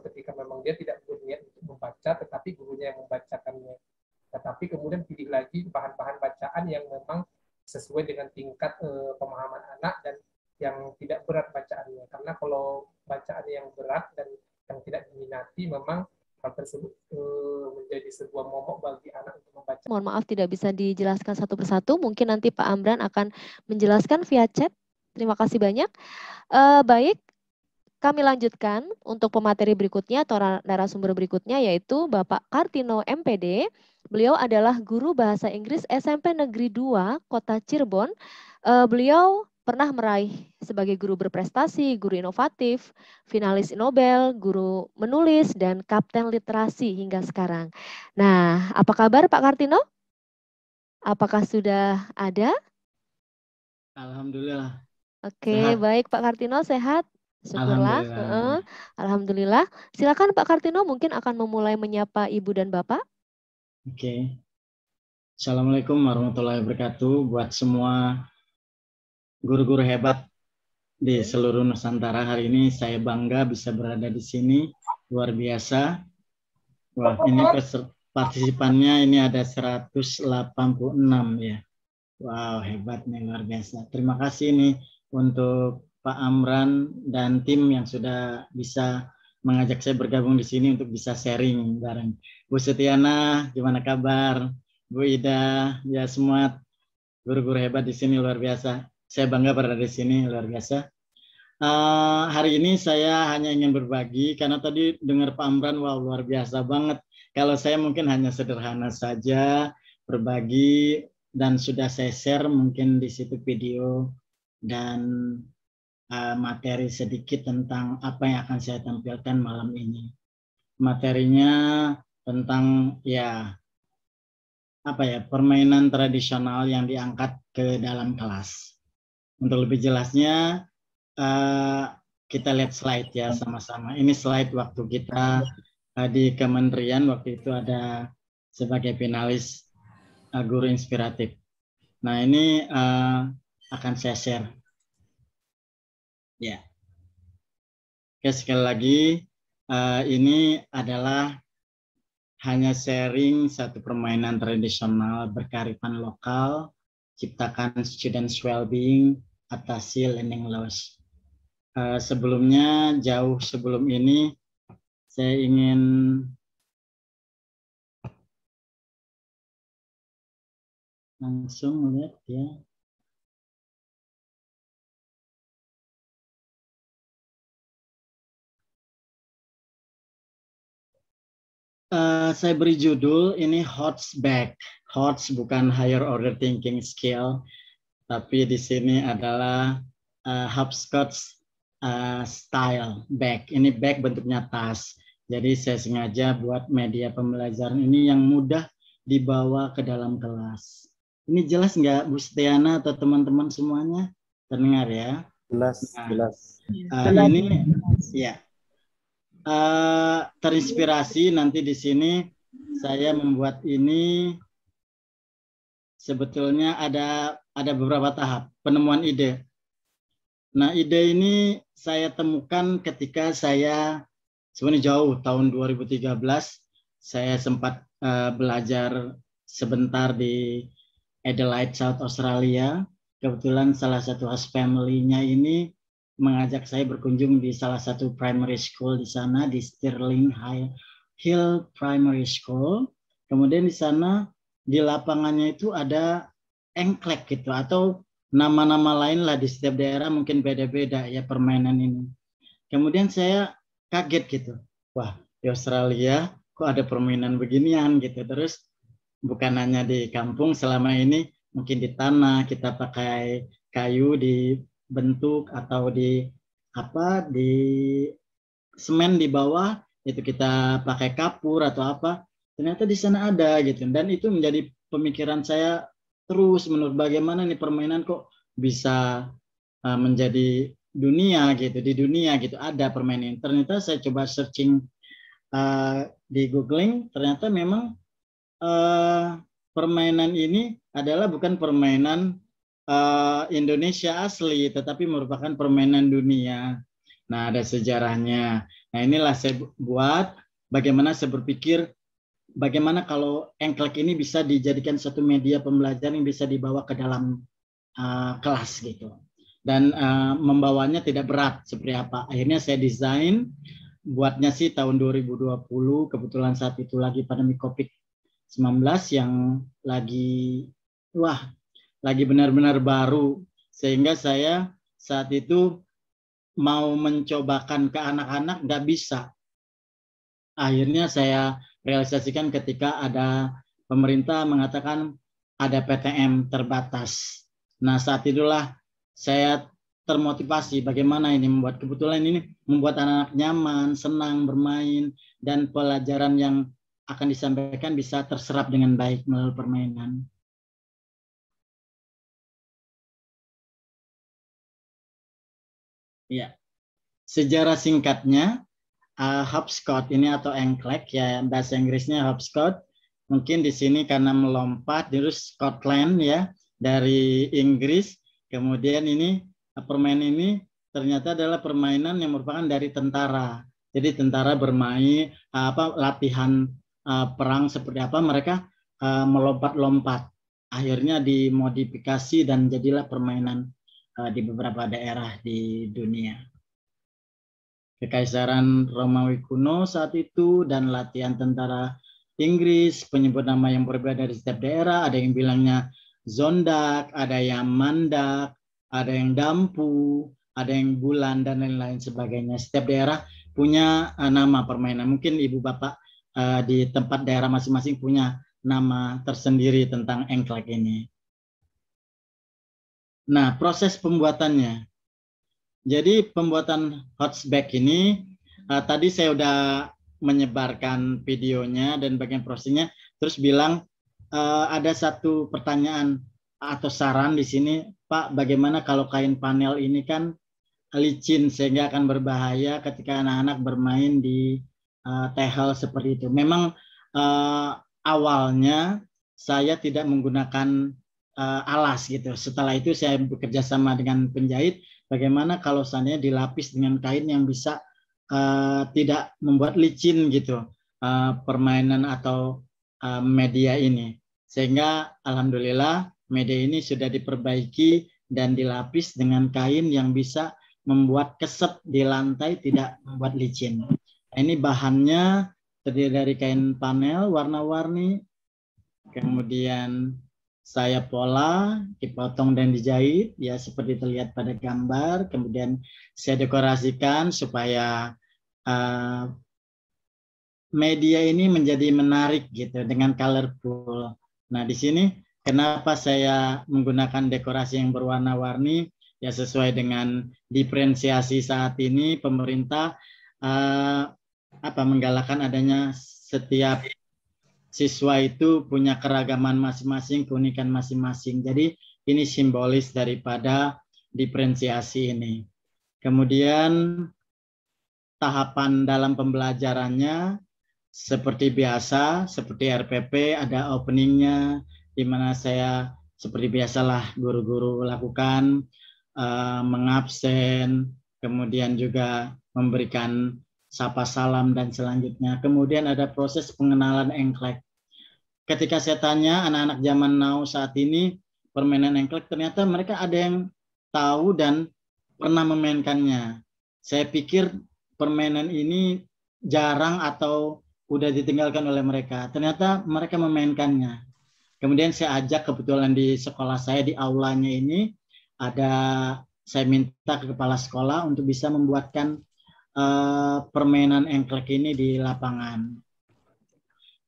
ketika memang dia tidak berniat untuk membaca, tetapi gurunya yang membacakannya. Tetapi kemudian pilih lagi bahan-bahan bacaan yang memang sesuai dengan tingkat pemahaman anak dan yang tidak berat bacaannya. Karena kalau bacaan yang berat dan yang tidak diminati, memang hal tersebut menjadi sebuah momok bagi anak untuk membaca. Mohon maaf tidak bisa dijelaskan satu persatu. Mungkin nanti Pak Amran akan menjelaskan via chat. Terima kasih banyak. Baik, kami lanjutkan untuk pemateri berikutnya atau narasumber berikutnya, yaitu Bapak Kartino MPD. Beliau adalah guru bahasa Inggris SMP Negeri 2 Kota Cirebon. Beliau pernah meraih sebagai guru berprestasi, guru inovatif, finalis Nobel, guru menulis, dan kapten literasi hingga sekarang. Nah, apa kabar Pak Kartino? Apakah sudah ada? Alhamdulillah. Oke, Sehat. baik Pak Kartino, sehat? Syukurlah. Alhamdulillah. Alhamdulillah. Silakan Pak Kartino mungkin akan memulai menyapa Ibu dan Bapak. Oke. Assalamualaikum warahmatullahi wabarakatuh buat semua guru-guru hebat di seluruh Nusantara. Hari ini saya bangga bisa berada di sini. Luar biasa. Wah, ini partisipannya ini ada 186 ya. Wow, hebat nih, luar biasa. Terima kasih nih untuk Pak Amran dan tim yang sudah bisa mengajak saya bergabung di sini untuk bisa sharing bareng. Bu Setiana, gimana kabar? Bu Ida, ya semua guru-guru hebat di sini luar biasa. Saya bangga berada di sini luar biasa. Hari ini saya hanya ingin berbagi karena tadi dengar Pak Amran, wow luar biasa banget. Kalau saya mungkin hanya sederhana saja berbagi dan sudah saya share mungkin di situ video dan materi sedikit tentang apa yang akan saya tampilkan malam ini. Materinya tentang permainan tradisional yang diangkat ke dalam kelas. Untuk lebih jelasnya kita lihat slide ya sama-sama. Ini slide waktu kita di kementerian waktu itu ada sebagai finalis guru inspiratif. Nah ini akan saya share. Ya. Oke, sekali lagi ini adalah hanya sharing satu permainan tradisional berkearifan lokal, ciptakan students well-being, atasi learning loss. Sebelumnya, jauh sebelum ini, saya ingin langsung melihat ya. Saya beri judul ini HOTS back. HOTS bukan higher order thinking skill, tapi di sini adalah hopscotch style bag. Ini bag bentuknya tas. Jadi saya sengaja buat media pembelajaran ini yang mudah dibawa ke dalam kelas. Ini jelas nggak Bu Setiana atau teman-teman semuanya? Terdengar ya? Jelas, jelas. Ini ya. Terinspirasi nanti di sini saya membuat ini sebetulnya ada beberapa tahap penemuan ide. Nah ide ini saya temukan ketika saya sebenarnya jauh tahun 2013 saya sempat belajar sebentar di Adelaide, South Australia. Kebetulan salah satu host family-nya ini mengajak saya berkunjung di salah satu primary school di sana, di Stirling Hill Primary School. Kemudian di sana di lapangannya itu ada engklek gitu atau nama-nama lain lah di setiap daerah mungkin beda-beda ya permainan ini. Kemudian saya kaget gitu, wah di Australia kok ada permainan beginian gitu. Terus bukan hanya di kampung, selama ini mungkin di tanah kita pakai kayu di bentuk atau di semen di bawah itu kita pakai kapur atau apa, ternyata di sana ada gitu. Dan itu menjadi pemikiran saya terus menurut bagaimana nih permainan kok bisa menjadi dunia gitu, di dunia gitu ada permainan. Ternyata saya coba searching di googling, ternyata memang permainan ini adalah bukan permainan Indonesia asli, tetapi merupakan permainan dunia. Nah, ada sejarahnya. Nah, inilah saya buat bagaimana saya berpikir, bagaimana kalau engklek ini bisa dijadikan satu media pembelajaran yang bisa dibawa ke dalam kelas gitu. Dan membawanya tidak berat seperti apa. Akhirnya saya desain, buatnya sih tahun 2020, kebetulan saat itu lagi pandemi COVID-19 yang lagi benar-benar baru, sehingga saya saat itu mau mencobakan ke anak-anak nggak bisa. Akhirnya saya realisasikan ketika ada pemerintah mengatakan ada PTM terbatas. Nah saat itulah saya termotivasi bagaimana ini membuat, kebetulan ini membuat anak-anak nyaman, senang bermain, dan pelajaran yang akan disampaikan bisa terserap dengan baik melalui permainan. Ya, sejarah singkatnya hopscotch ini atau engklek ya, bahasa Inggrisnya hopscotch. Mungkin di sini karena melompat, terus Scotland ya dari Inggris. Kemudian ini permainan ini ternyata adalah permainan yang merupakan dari tentara. Jadi tentara bermain latihan perang seperti apa, mereka melompat-lompat. Akhirnya dimodifikasi dan jadilah permainan di beberapa daerah di dunia. Kekaisaran Romawi kuno saat itu dan latihan tentara Inggris, penyebut nama yang berbeda dari setiap daerah, ada yang bilangnya Zondak, ada yang Mandak, ada yang Dampu, ada yang Bulan, dan lain-lain sebagainya. Setiap daerah punya nama permainan. Mungkin ibu bapak di tempat daerah masing-masing punya nama tersendiri tentang engklek ini. Nah, proses pembuatannya. Jadi pembuatan horseback ini, tadi saya udah menyebarkan videonya dan bagian prosesnya, terus bilang ada satu pertanyaan atau saran di sini, Pak, bagaimana kalau kain panel ini kan licin sehingga akan berbahaya ketika anak-anak bermain di tehel seperti itu. Memang awalnya saya tidak menggunakan alas gitu. Setelah itu saya bekerja sama dengan penjahit, bagaimana kalau seandainya dilapis dengan kain yang bisa tidak membuat licin gitu permainan atau media ini. Sehingga alhamdulillah media ini sudah diperbaiki dan dilapis dengan kain yang bisa membuat keset di lantai, tidak membuat licin. Ini bahannya terdiri dari kain panel warna-warni, kemudian saya pola, dipotong dan dijahit, ya seperti terlihat pada gambar. Kemudian saya dekorasikan supaya media ini menjadi menarik gitu dengan colorful. Nah di sini kenapa saya menggunakan dekorasi yang berwarna-warni? Ya sesuai dengan diferensiasi saat ini pemerintah menggalakkan adanya setiap siswa itu punya keragaman masing-masing, keunikan masing-masing. Jadi ini simbolis daripada diferensiasi ini. Kemudian tahapan dalam pembelajarannya seperti biasa, seperti RPP ada openingnya, di mana saya seperti biasalah guru-guru lakukan, mengabsen, kemudian juga memberikan sapa salam dan selanjutnya. Kemudian ada proses pengenalan engklek. Ketika saya tanya anak-anak zaman now saat ini permainan engklek, ternyata mereka ada yang tahu dan pernah memainkannya. Saya pikir permainan ini jarang atau udah ditinggalkan oleh mereka. Ternyata mereka memainkannya. Kemudian saya ajak, kebetulan di sekolah saya di aulanya ini saya minta ke kepala sekolah untuk bisa membuatkan permainan engklek ini di lapangan.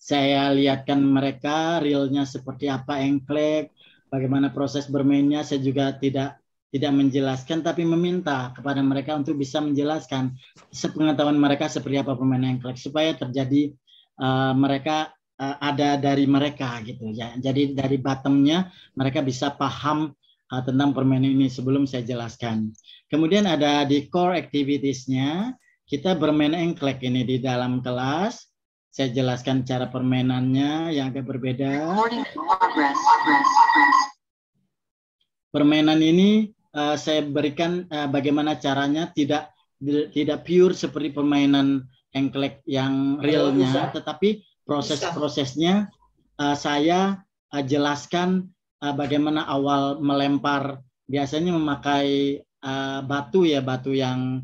Saya lihatkan mereka realnya seperti apa engklek, bagaimana proses bermainnya. Saya juga tidak menjelaskan, tapi meminta kepada mereka untuk bisa menjelaskan sepengetahuan mereka seperti apa permainan engklek, supaya terjadi mereka ada dari mereka gitu ya. Jadi dari bottomnya mereka bisa paham tentang permainan ini sebelum saya jelaskan. Kemudian ada di core activities-nya, kita bermain engklek ini di dalam kelas. Saya jelaskan cara permainannya yang agak berbeda. Permainan ini saya berikan bagaimana caranya tidak pure seperti permainan engklek yang realnya, tetapi proses-prosesnya saya jelaskan bagaimana awal melempar. Biasanya memakai batu yang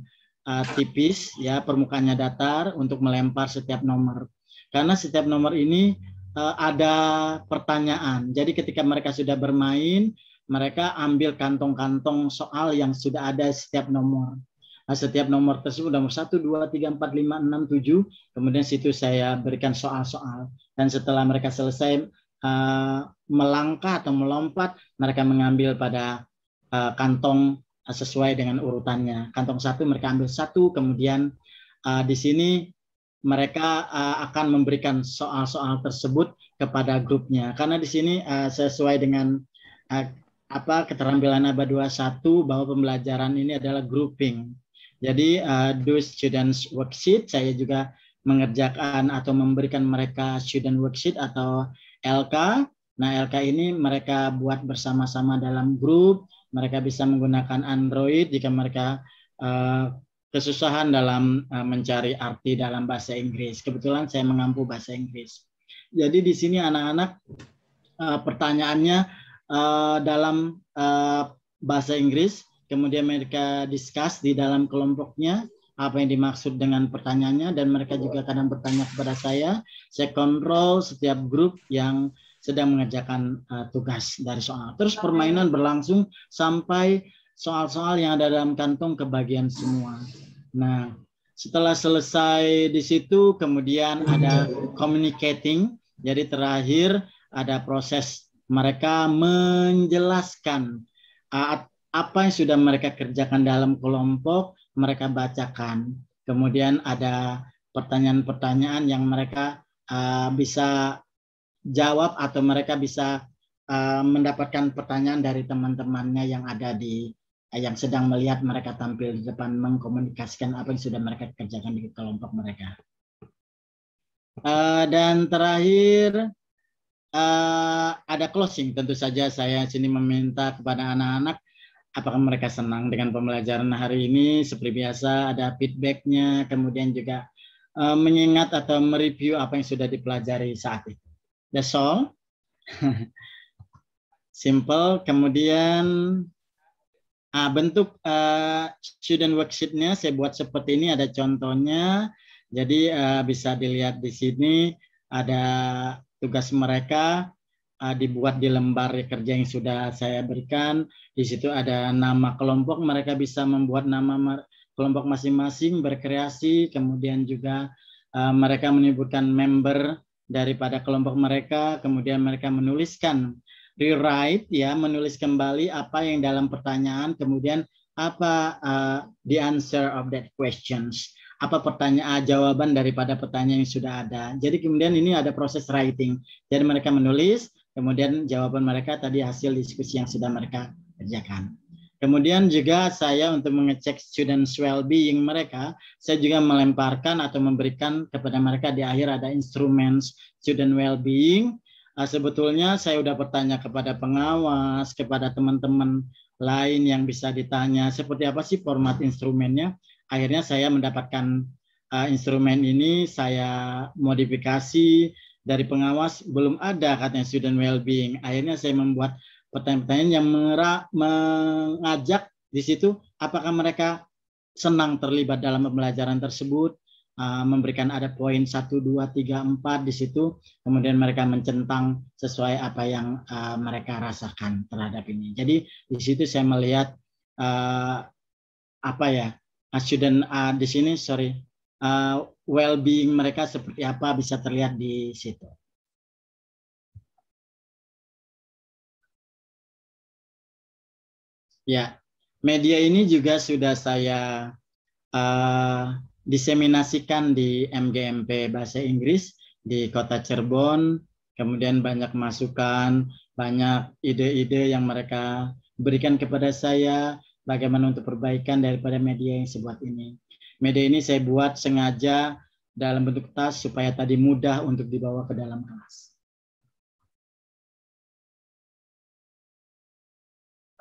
tipis ya, permukaannya datar untuk melempar setiap nomor. Karena setiap nomor ini ada pertanyaan. Jadi ketika mereka sudah bermain, mereka ambil kantong-kantong soal yang sudah ada setiap nomor. Nah, setiap nomor tersebut nomor 1, 2, 3, 4, 5, 6, 7. Kemudian situ saya berikan soal-soal. Dan setelah mereka selesai melangkah atau melompat, mereka mengambil pada kantong sesuai dengan urutannya. Kantong 1 mereka ambil 1, kemudian di sini mereka akan memberikan soal-soal tersebut kepada grupnya. Karena di sini sesuai dengan keterampilan ABA 21 bahwa pembelajaran ini adalah grouping. Jadi do students worksheet, saya juga mengerjakan atau memberikan mereka student worksheet atau LK. Nah, LK ini mereka buat bersama-sama dalam grup. Mereka bisa menggunakan Android jika mereka kesusahan dalam mencari arti dalam bahasa Inggris. Kebetulan saya mengampu bahasa Inggris. Jadi di sini anak-anak pertanyaannya dalam bahasa Inggris kemudian mereka discuss di dalam kelompoknya apa yang dimaksud dengan pertanyaannya, dan mereka juga kadang bertanya kepada saya kontrol setiap grup yang sedang mengerjakan tugas dari soal. Terus permainan berlangsung sampai soal-soal yang ada dalam kantong kebagian semua. Nah, setelah selesai di situ, kemudian ada communicating. Jadi terakhir ada proses mereka menjelaskan apa yang sudah mereka kerjakan dalam kelompok, mereka bacakan. Kemudian ada pertanyaan-pertanyaan yang mereka bisa jawab, atau mereka bisa mendapatkan pertanyaan dari teman-temannya yang ada yang sedang melihat mereka tampil di depan, mengkomunikasikan apa yang sudah mereka kerjakan di kelompok mereka. Dan terakhir ada closing. Tentu saja saya sini meminta kepada anak-anak apakah mereka senang dengan pembelajaran hari ini. Seperti biasa ada feedbacknya, kemudian juga mengingat atau mereview apa yang sudah dipelajari saat itu. That's all. Simple. Kemudian bentuk student worksheet-nya saya buat seperti ini, ada contohnya. Jadi bisa dilihat di sini ada tugas mereka dibuat di lembar kerja yang sudah saya berikan. Di situ ada nama kelompok, mereka bisa membuat nama kelompok masing-masing, berkreasi, kemudian juga mereka menyebutkan member daripada kelompok mereka, kemudian mereka menuliskan rewrite, ya, menulis kembali apa yang dalam pertanyaan, kemudian apa the answer of that questions, apa jawaban daripada pertanyaan yang sudah ada. Jadi kemudian ini ada proses writing, jadi mereka menulis, kemudian jawaban mereka tadi hasil diskusi yang sudah mereka kerjakan. Kemudian juga saya untuk mengecek students well-being mereka, saya juga melemparkan atau memberikan kepada mereka di akhir ada instruments student well-being. Sebetulnya saya sudah bertanya kepada pengawas, kepada teman-teman lain yang bisa ditanya seperti apa sih format instrumennya. Akhirnya saya mendapatkan instrumen ini, saya modifikasi dari pengawas, belum ada katanya student well-being. Akhirnya saya membuat pertanyaan-pertanyaan yang mengajak di situ apakah mereka senang terlibat dalam pembelajaran tersebut, memberikan ada poin 1, 2, 3, 4 di situ, kemudian mereka mencentang sesuai apa yang mereka rasakan terhadap ini. Jadi di situ saya melihat student di sini well-being mereka seperti apa bisa terlihat di situ. Ya, media ini juga sudah saya diseminasikan di MGMP Bahasa Inggris di Kota Cirebon, kemudian banyak masukan, banyak ide-ide yang mereka berikan kepada saya bagaimana untuk perbaikan daripada media yang saya buat ini. Media ini saya buat sengaja dalam bentuk tas supaya tadi mudah untuk dibawa ke dalam kelas.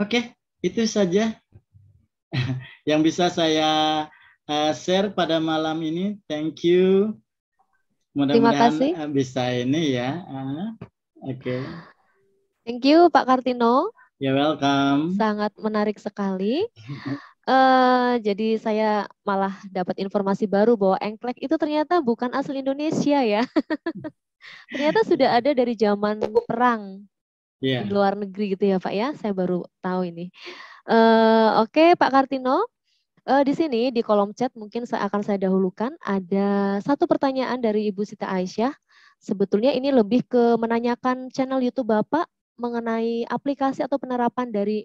Oke. Itu saja yang bisa saya share pada malam ini. Thank you. Mudah-mudahan bisa ini ya. Oke. Thank you Pak Kartino. You're welcome. Sangat menarik sekali. Jadi saya malah dapat informasi baru bahwa engklek itu ternyata bukan asli Indonesia ya. Ternyata sudah ada dari zaman perang. Di luar negeri gitu ya Pak ya, saya baru tahu ini. Oke Pak Kartino, di sini di kolom chat mungkin akan saya dahulukan ada satu pertanyaan dari Ibu Sita Aisyah. Sebetulnya ini lebih ke menanyakan channel YouTube Bapak mengenai aplikasi atau penerapan dari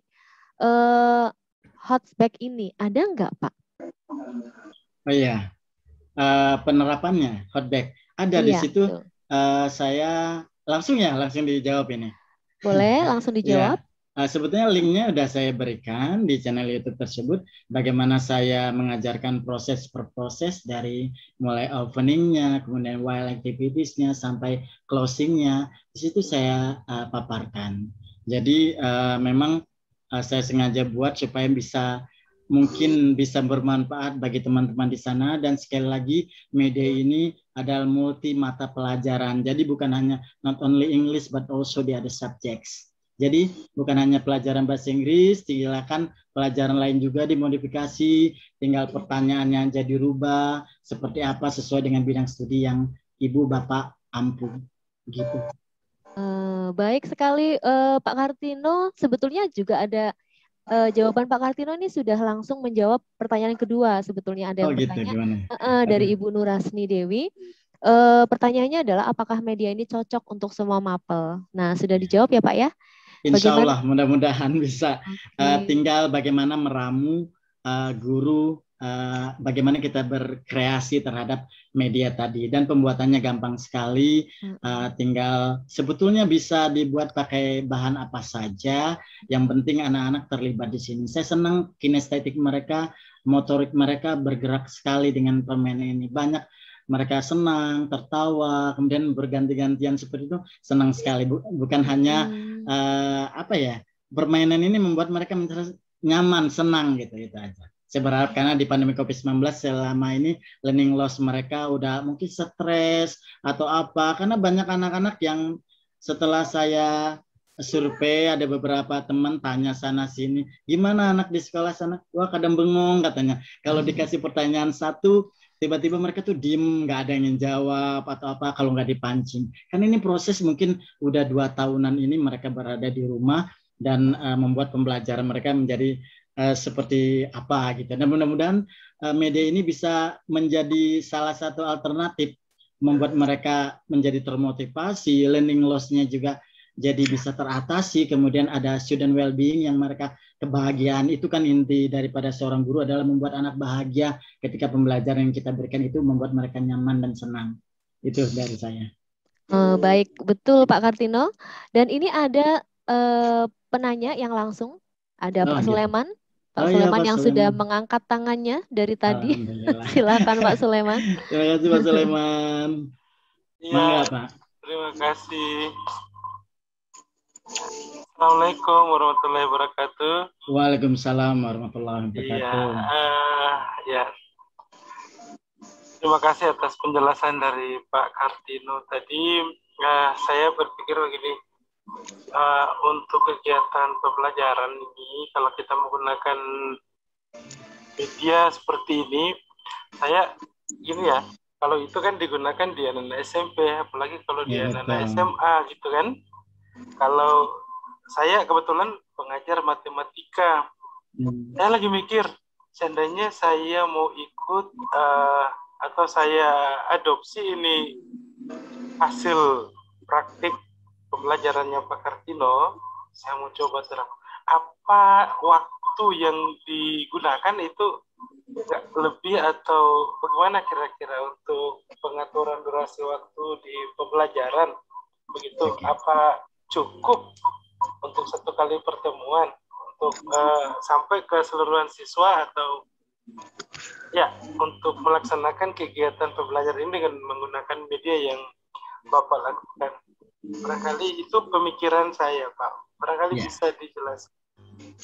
Hotback ini, ada nggak Pak? Oh iya, penerapannya Hotback ada di situ. Saya langsung dijawab ini. Boleh langsung dijawab. Ya, sebetulnya linknya sudah saya berikan di channel YouTube tersebut. Bagaimana saya mengajarkan proses per proses dari mulai openingnya, kemudian while activitiesnya sampai closingnya. Di situ saya paparkan. Jadi memang saya sengaja buat supaya mungkin bisa bermanfaat bagi teman-teman di sana. Dan sekali lagi media ini adalah multi mata pelajaran. Jadi bukan hanya not only English but also the other subjects. Jadi bukan hanya pelajaran bahasa Inggris, silakan pelajaran lain juga dimodifikasi, tinggal pertanyaannya jadi rubah seperti apa sesuai dengan bidang studi yang Ibu Bapak ampu. Gitu. Baik sekali Pak Kartino, sebetulnya juga ada jawaban Pak Kartino ini sudah langsung menjawab pertanyaan kedua. Sebetulnya ada yang bertanya dari Ibu Nurasni Dewi. Pertanyaannya adalah apakah media ini cocok untuk semua mapel? Nah, sudah dijawab ya Pak ya? Insya Allah, mudah-mudahan bisa. Tinggal bagaimana meramu guru, bagaimana kita berkreasi terhadap media tadi. Dan pembuatannya gampang sekali, tinggal sebetulnya bisa dibuat pakai bahan apa saja, yang penting anak-anak terlibat di sini. Saya senang kinestetik mereka, motorik mereka bergerak sekali dengan permainan ini. Banyak mereka senang, tertawa, kemudian berganti-gantian seperti itu, senang sekali. Bukan hanya permainan ini membuat mereka nyaman, senang gitu, itu aja. Saya berharap karena di pandemi COVID-19 selama ini learning loss mereka udah mungkin stres atau apa, karena banyak anak-anak yang setelah saya survei ada beberapa teman tanya sana sini, gimana anak di sekolah sana? Wah kadang bengong katanya. Kalau dikasih pertanyaan satu, tiba-tiba mereka tuh diem, nggak ada yang jawab atau apa kalau nggak dipancing. Kan ini proses mungkin udah 2 tahunan ini mereka berada di rumah dan membuat pembelajaran mereka menjadi seperti apa gitu. Dan mudah-mudahan media ini bisa menjadi salah satu alternatif membuat mereka menjadi termotivasi, learning loss-nya juga jadi bisa teratasi, kemudian ada student well-being yang mereka kebahagiaan. Itu kan inti daripada seorang guru adalah membuat anak bahagia ketika pembelajaran yang kita berikan itu membuat mereka nyaman dan senang. Itu dari saya. Baik, betul Pak Kartino. Dan ini ada penanya yang langsung, ada Pak Suleman. Pak Suleman yang sudah mengangkat tangannya dari tadi. Silakan Pak Suleman. Terima kasih Pak Suleman. Ya, Pak. Terima kasih. Assalamualaikum warahmatullahi wabarakatuh. Waalaikumsalam warahmatullahi wabarakatuh. Ya. Terima kasih atas penjelasan dari Pak Kartino tadi. Saya berpikir begini, untuk kegiatan pembelajaran ini, kalau kita menggunakan media seperti ini, saya gini ya, kalau itu kan digunakan di anak SMP, apalagi kalau di anak SMA gitu kan. Kalau saya kebetulan pengajar matematika, saya lagi mikir, seandainya saya mau ikut atau saya adopsi ini hasil praktik pembelajarannya Pak Kartino, saya mau coba terang apa waktu yang digunakan itu lebih atau bagaimana kira-kira untuk pengaturan durasi waktu di pembelajaran begitu, apa cukup untuk 1 kali pertemuan untuk sampai keseluruhan siswa atau ya untuk melaksanakan kegiatan pembelajaran ini dengan menggunakan media yang Bapak lakukan. Barangkali itu pemikiran saya, Pak. Barangkali bisa dijelaskan.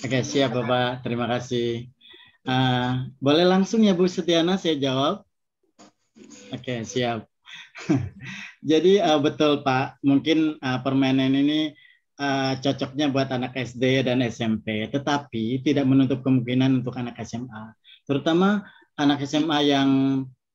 Oke, siap Bapak. Terima kasih. Boleh langsung ya Bu Setiana saya jawab? Oke, siap. Jadi betul Pak, mungkin permainan ini cocoknya buat anak SD dan SMP, tetapi tidak menutup kemungkinan untuk anak SMA. Terutama anak SMA yang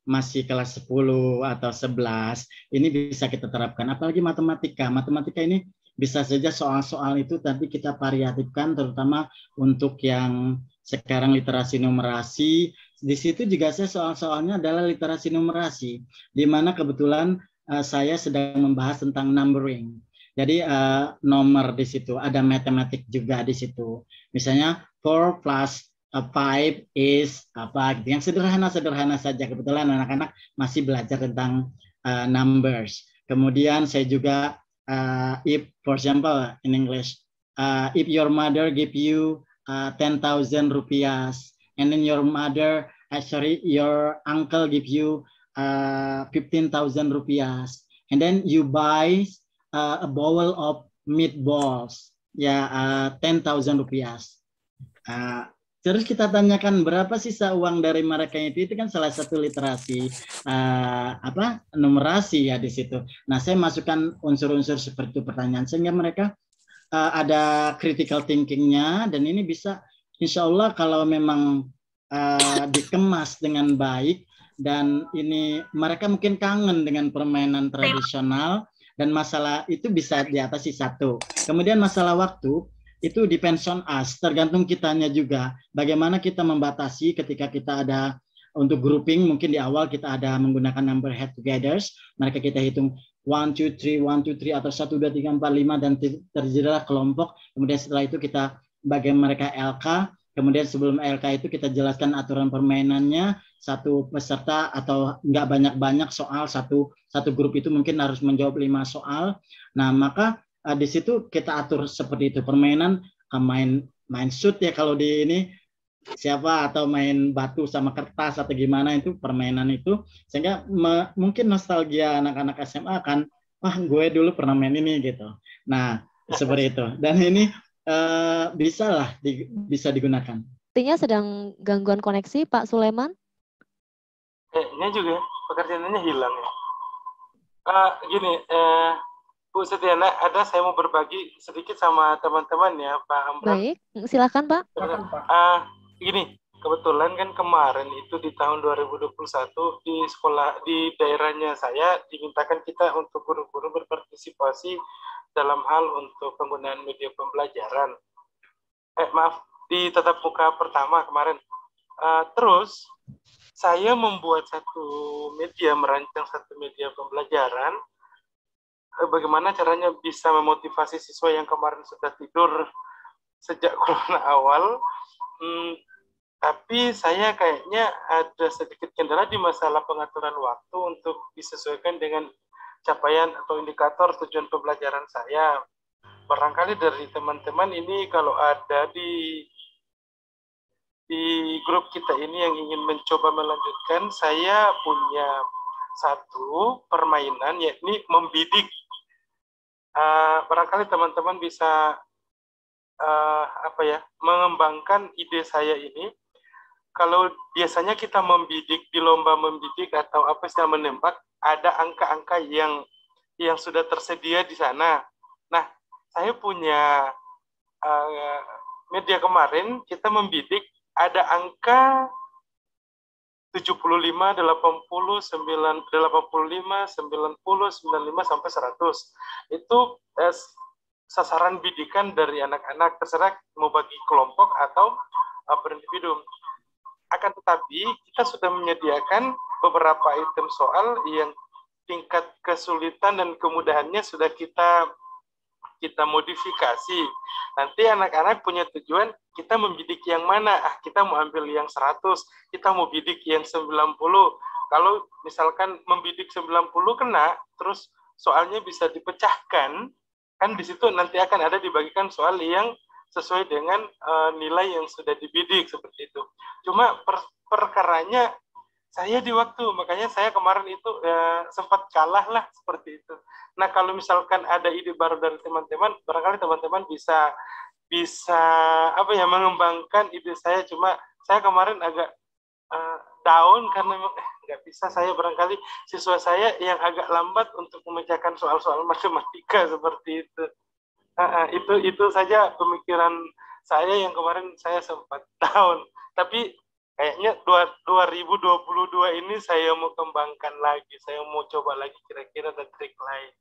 masih kelas 10 atau 11, ini bisa kita terapkan. Apalagi matematika. Matematika ini bisa saja soal-soal itu tadi kita variatifkan, terutama untuk yang sekarang literasi numerasi. Di situ juga saya soal-soalnya adalah literasi numerasi, di mana kebetulan saya sedang membahas tentang numbering. Jadi nomor di situ, ada matematik juga di situ. Misalnya 4 plus 5 is apa gitu. Yang sederhana-sederhana saja. Kebetulan anak-anak masih belajar tentang numbers. Kemudian saya juga if, for example, in English, if your mother give you 10,000 rupiah, and then your your uncle give you 15,000 rupiah, and then you buy a bowl of meatballs, 10,000 rupiah. Terus kita tanyakan berapa sisa uang dari mereka itu kan salah satu literasi numerasi ya di situ. Nah, saya masukkan unsur-unsur seperti itu pertanyaan sehingga mereka ada critical thinking-nya, dan ini bisa insya Allah kalau memang dikemas dengan baik, dan ini mereka mungkin kangen dengan permainan tradisional, dan masalah itu bisa diatasi satu. Kemudian masalah waktu itu depends on us, tergantung kitanya juga. Bagaimana kita membatasi ketika kita ada untuk grouping, mungkin di awal kita ada menggunakan number head togethers, mereka kita hitung 1, 2, 3, 1, 2, 3 atau 1, 2, 3, 4, 5 dan terjadilah kelompok. Kemudian setelah itu kita bagi mereka LK. Kemudian sebelum LK itu kita jelaskan aturan permainannya, satu peserta atau nggak banyak-banyak soal, satu grup itu mungkin harus menjawab 5 soal. Nah, maka di situ kita atur seperti itu, permainan main shoot ya kalau di ini siapa, atau main batu sama kertas atau gimana, itu permainan itu, sehingga mungkin nostalgia anak-anak SMA kan, wah gue dulu pernah main ini gitu. Nah, seperti itu. Dan ini bisa digunakan. Artinya sedang gangguan koneksi, Pak Sulaiman? Kayaknya juga pekerjaannya hilang ya. Gini, Bu Setiana, saya mau berbagi sedikit sama teman-teman ya, Pak Amran. Baik, silakan Pak. Gini, kebetulan kan kemarin itu di tahun 2021 di sekolah di daerahnya saya dimintakan kita untuk guru-guru berpartisipasi dalam hal untuk penggunaan media pembelajaran. Di tatap muka pertama kemarin. Terus saya membuat merancang satu media pembelajaran. Bagaimana caranya bisa memotivasi siswa yang kemarin sudah tidur sejak corona awal. Tapi saya kayaknya ada sedikit kendala di masalah pengaturan waktu untuk disesuaikan dengan capaian atau indikator tujuan pembelajaran saya. Barangkali dari teman-teman ini kalau ada di grup kita ini yang ingin mencoba melanjutkan, saya punya satu permainan yakni membidik. Barangkali teman-teman bisa mengembangkan ide saya ini. Kalau biasanya kita membidik di lomba membidik atau menembak, ada angka-angka yang sudah tersedia di sana. Nah, saya punya media kemarin, kita membidik ada angka 75, 80, 85, 90, 95, sampai 100. Itu sasaran bidikan dari anak-anak, terserah mau bagi kelompok atau per individu. Akan tetapi kita sudah menyediakan beberapa item soal yang tingkat kesulitan dan kemudahannya sudah kita modifikasi. Nanti anak-anak punya tujuan, kita membidik yang mana? Kita mau ambil yang 100, kita mau bidik yang 90. Kalau misalkan membidik 90 kena, terus soalnya bisa dipecahkan, kan di situ nanti akan ada dibagikan soal yang sesuai dengan nilai yang sudah dibidik, seperti itu. Cuma perkaranya saya di waktu, makanya saya kemarin itu sempat kalah lah, seperti itu. Nah, kalau misalkan ada ide baru dari teman-teman, barangkali teman-teman bisa mengembangkan ide saya. Cuma saya kemarin agak down karena nggak bisa, saya barangkali siswa saya yang agak lambat untuk memecahkan soal-soal matematika, seperti itu. Itu saja pemikiran saya yang kemarin saya sempat down. Tapi kayaknya 2022 ini saya mau kembangkan lagi. Saya mau coba lagi kira-kira ada trik lain.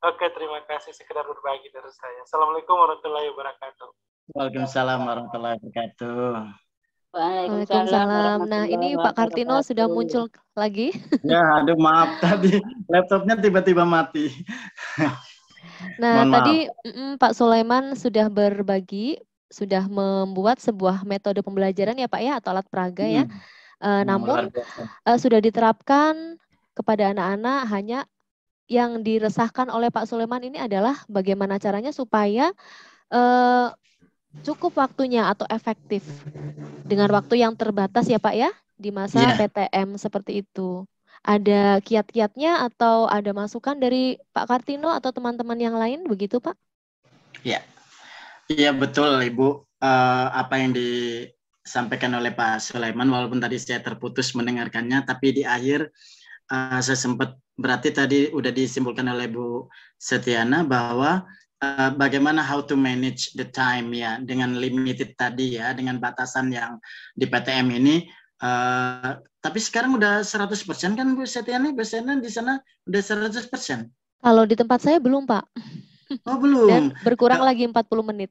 Oke, terima kasih, sekedar berbagi dari saya. Assalamualaikum warahmatullahi wabarakatuh. Waalaikumsalam warahmatullahi wabarakatuh. Waalaikumsalam. Nah, ini Pak Kartino sudah muncul lagi. Ya, aduh maaf tadi laptopnya tiba-tiba mati. Nah, tadi Pak Sulaiman sudah berbagi, sudah membuat sebuah metode pembelajaran ya Pak ya, atau alat peraga ya. Namun sudah diterapkan kepada anak-anak, hanya yang diresahkan oleh Pak Sulaiman ini adalah bagaimana caranya supaya cukup waktunya atau efektif dengan waktu yang terbatas ya Pak ya, di masa PTM seperti itu. Ada kiat-kiatnya atau ada masukan dari Pak Kartino atau teman-teman yang lain, begitu Pak? Ya, iya betul Ibu. Apa yang disampaikan oleh Pak Sulaiman, walaupun tadi saya terputus mendengarkannya, tapi di akhir saya sempat, berarti tadi udah disimpulkan oleh Bu Setiana bahwa bagaimana how to manage the time ya dengan limited tadi ya, dengan batasan yang di PTM ini. Tapi sekarang udah 100% kan Bu Setiani? Biasanya di sana udah 100%. Kalau di tempat saya belum, Pak. Oh, belum. Dan berkurang lagi 40 menit.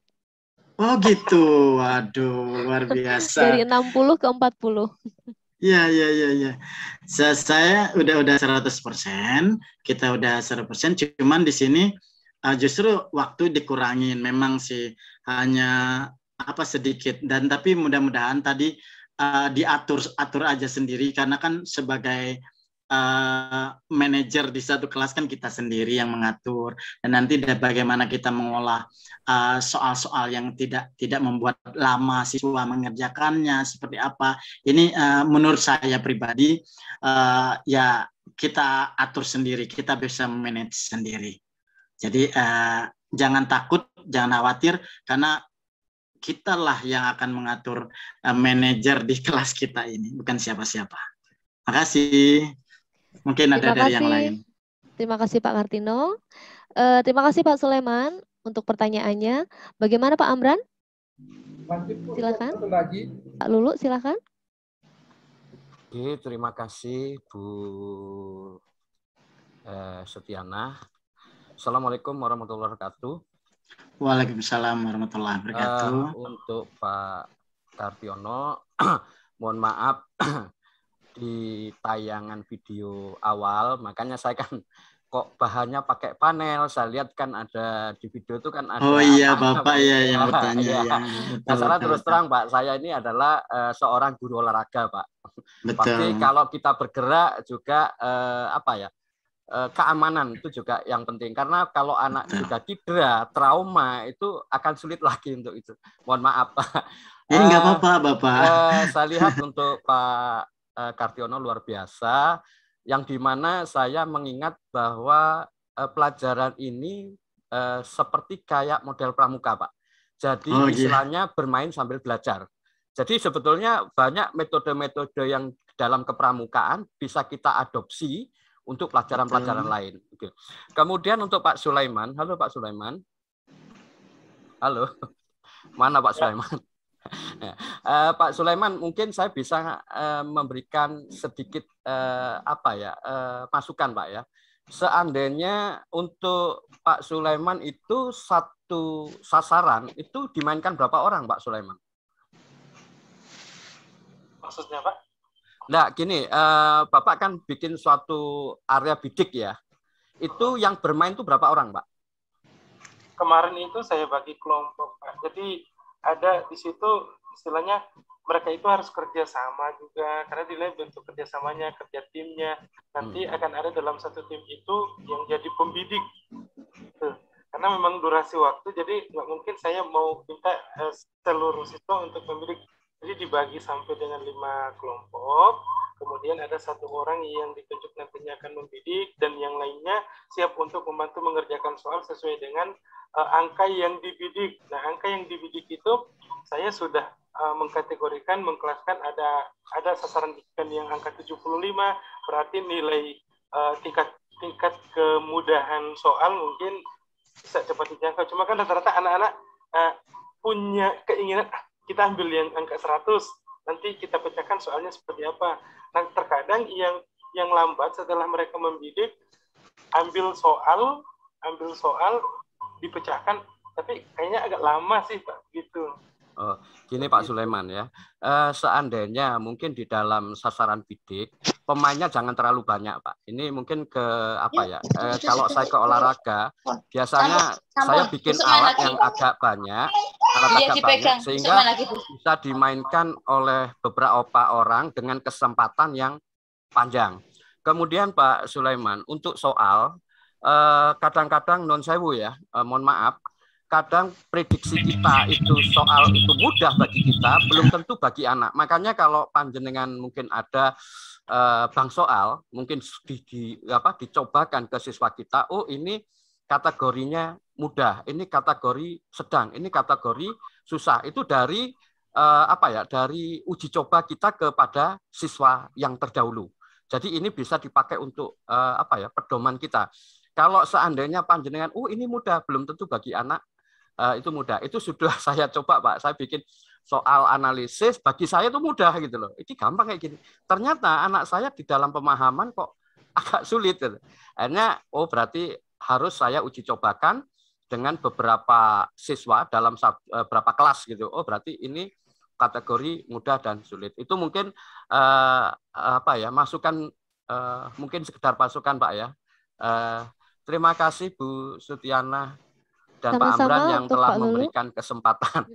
Oh gitu, waduh luar biasa. Dari 60 ke 40. Iya. Saya udah 100%, kita udah 100%, cuman di sini justru waktu dikurangin, memang sih hanya sedikit, dan tapi mudah-mudahan tadi diatur aja sendiri, karena kan sebagai manajer di satu kelas kan kita sendiri yang mengatur, dan nanti bagaimana kita mengolah soal-soal yang tidak membuat lama siswa mengerjakannya seperti apa. Ini menurut saya pribadi ya kita atur sendiri, kita bisa manage sendiri. Jadi jangan takut, jangan khawatir, karena kitalah yang akan mengatur manajer di kelas kita ini, bukan siapa-siapa. Makasih. Mungkin ada dari yang lain. Terima kasih Pak Kartino. Terima kasih Pak Sulaiman untuk pertanyaannya. Bagaimana Pak Amran? Silakan. Lagi. Pak Lulu, silakan. Oke, terima kasih Bu Setiana. Assalamualaikum warahmatullahi wabarakatuh. Waalaikumsalam warahmatullahi wabarakatuh. Untuk Pak Kartiono, mohon maaf di tayangan video awal, makanya saya kan kok bahannya pakai panel. Saya lihat kan ada di video itu kan ada. Oh iya Bapak ya yang bertanya ya. Masalah terus terang Pak, saya ini adalah seorang guru olahraga Pak. Betul. Pasti kalau kita bergerak juga keamanan itu juga yang penting, karena kalau anak sudah cedera, trauma itu akan sulit lagi untuk itu. Mohon maaf Pak. Ini nggak apa-apa Bapak. Saya lihat untuk Pak Kartiono luar biasa, yang dimana saya mengingat bahwa pelajaran ini seperti kayak model pramuka Pak. Jadi istilahnya bermain sambil belajar. Jadi sebetulnya banyak metode-metode yang dalam kepramukaan bisa kita adopsi untuk pelajaran-pelajaran lain. Oke. Kemudian untuk Pak Sulaiman, halo Pak Sulaiman. Halo, mana Pak Sulaiman? Pak Sulaiman, mungkin saya bisa memberikan sedikit masukan Pak ya. Seandainya untuk Pak Sulaiman itu satu sasaran itu dimainkan berapa orang Pak Sulaiman? Maksudnya Pak? Nah gini, Bapak kan bikin suatu area bidik ya. Itu yang bermain itu berapa orang Pak? Kemarin itu saya bagi kelompok Pak. Jadi ada di situ istilahnya mereka itu harus kerja sama juga, karena dinilai bentuk kerjasamanya, kerja timnya. Nanti akan ada dalam satu tim itu yang jadi pembidik. Tuh. Karena memang durasi waktu, jadi nggak mungkin saya mau minta seluruh siswa untuk membidik. Jadi dibagi sampai dengan 5 kelompok, kemudian ada 1 orang yang ditunjuk nantinya akan membidik, dan yang lainnya siap untuk membantu mengerjakan soal sesuai dengan angka yang dibidik. Nah, angka yang dibidik itu saya sudah mengkategorikan, mengkelaskan, ada sasaran bidikan yang angka 75, berarti nilai tingkat kemudahan soal mungkin bisa cepat dijangkau. Cuma kan rata-rata anak-anak punya keinginan, kita ambil yang angka 100, nanti kita pecahkan soalnya seperti apa. Nah, terkadang yang lambat setelah mereka membidik, ambil soal dipecahkan, tapi kayaknya agak lama sih Pak, gitu. Oh, gini Pak Sulaiman ya, seandainya mungkin di dalam sasaran bidik pemainnya jangan terlalu banyak Pak. Ini mungkin ke kalau saya ke olahraga biasanya saya bikin alat yang agak banyak, sehingga bisa dimainkan oleh beberapa orang dengan kesempatan yang panjang. Kemudian Pak Sulaiman, untuk soal kadang-kadang non sewu ya, mohon maaf, kadang prediksi kita itu soal itu mudah bagi kita, belum tentu bagi anak. Makanya kalau panjenengan mungkin ada bank soal, mungkin dicobakan ke siswa kita, oh ini kategorinya mudah, ini kategori sedang, ini kategori susah. Itu dari dari uji coba kita kepada siswa yang terdahulu. Jadi ini bisa dipakai untuk pedoman kita. Kalau seandainya panjenengan, ini mudah, belum tentu bagi anak itu mudah. Itu sudah saya coba, Pak. Saya bikin soal analisis, bagi saya itu mudah gitu loh. Ini gampang kayak gini. Ternyata anak saya di dalam pemahaman kok agak sulit. Gitu. Akhirnya, berarti harus saya uji cobakan dengan beberapa siswa dalam beberapa kelas gitu. Berarti ini kategori mudah dan sulit. Itu mungkin masukan, mungkin sekedar masukan, Pak ya. Terima kasih Bu Sutiana dan Pak Amran yang telah memberikan kesempatan.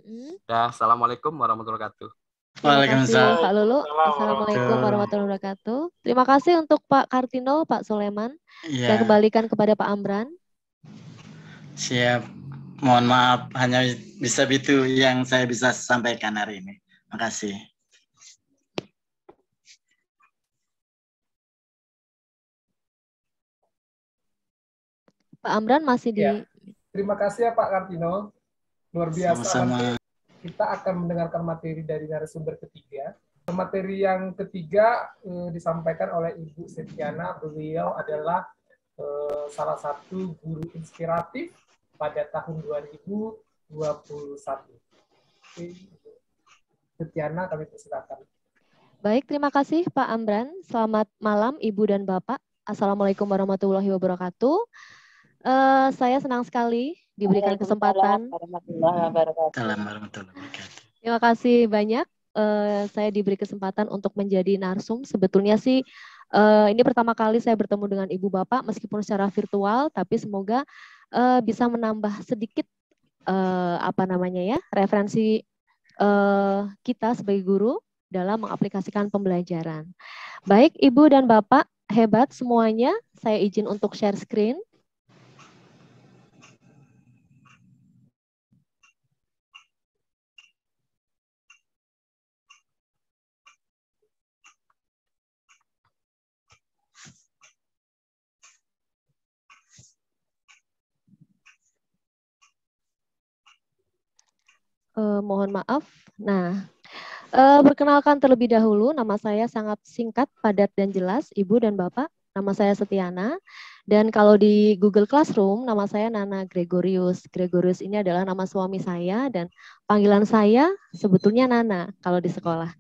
Assalamualaikum warahmatullahi wabarakatuh. Terima kasih Pak Lulu. Assalamualaikum warahmatullahi wabarakatuh. Terima kasih untuk Pak Kartino, Pak Soleman. Saya kembalikan kepada Pak Amran. Siap. Mohon maaf, hanya bisa itu yang saya bisa sampaikan hari ini. Terima kasih. Pak Amran masih di... Terima kasih ya Pak Kartino. Luar biasa. Sama-sama. Kita akan mendengarkan materi dari narasumber ketiga. Materi yang ketiga disampaikan oleh Ibu Setiana. Beliau adalah salah satu guru inspiratif pada tahun 2021. Setiana, kami persilakan. Baik, terima kasih Pak Amran. Selamat malam Ibu dan Bapak. Assalamualaikum warahmatullahi wabarakatuh. Saya senang sekali diberikan kesempatan. Terima kasih banyak. Saya diberi kesempatan untuk menjadi narsum. Sebetulnya sih ini pertama kali saya bertemu dengan Ibu Bapak meskipun secara virtual, tapi semoga bisa menambah sedikit referensi kita sebagai guru dalam mengaplikasikan pembelajaran. Baik, Ibu dan Bapak hebat semuanya. Saya izin untuk share screen. Mohon maaf. Nah, perkenalkan terlebih dahulu, nama saya sangat singkat, padat, dan jelas, Ibu dan Bapak. Nama saya Setiana, dan kalau di Google Classroom, nama saya Nana Gregorius. Gregorius ini adalah nama suami saya, dan panggilan saya sebetulnya Nana kalau di sekolah.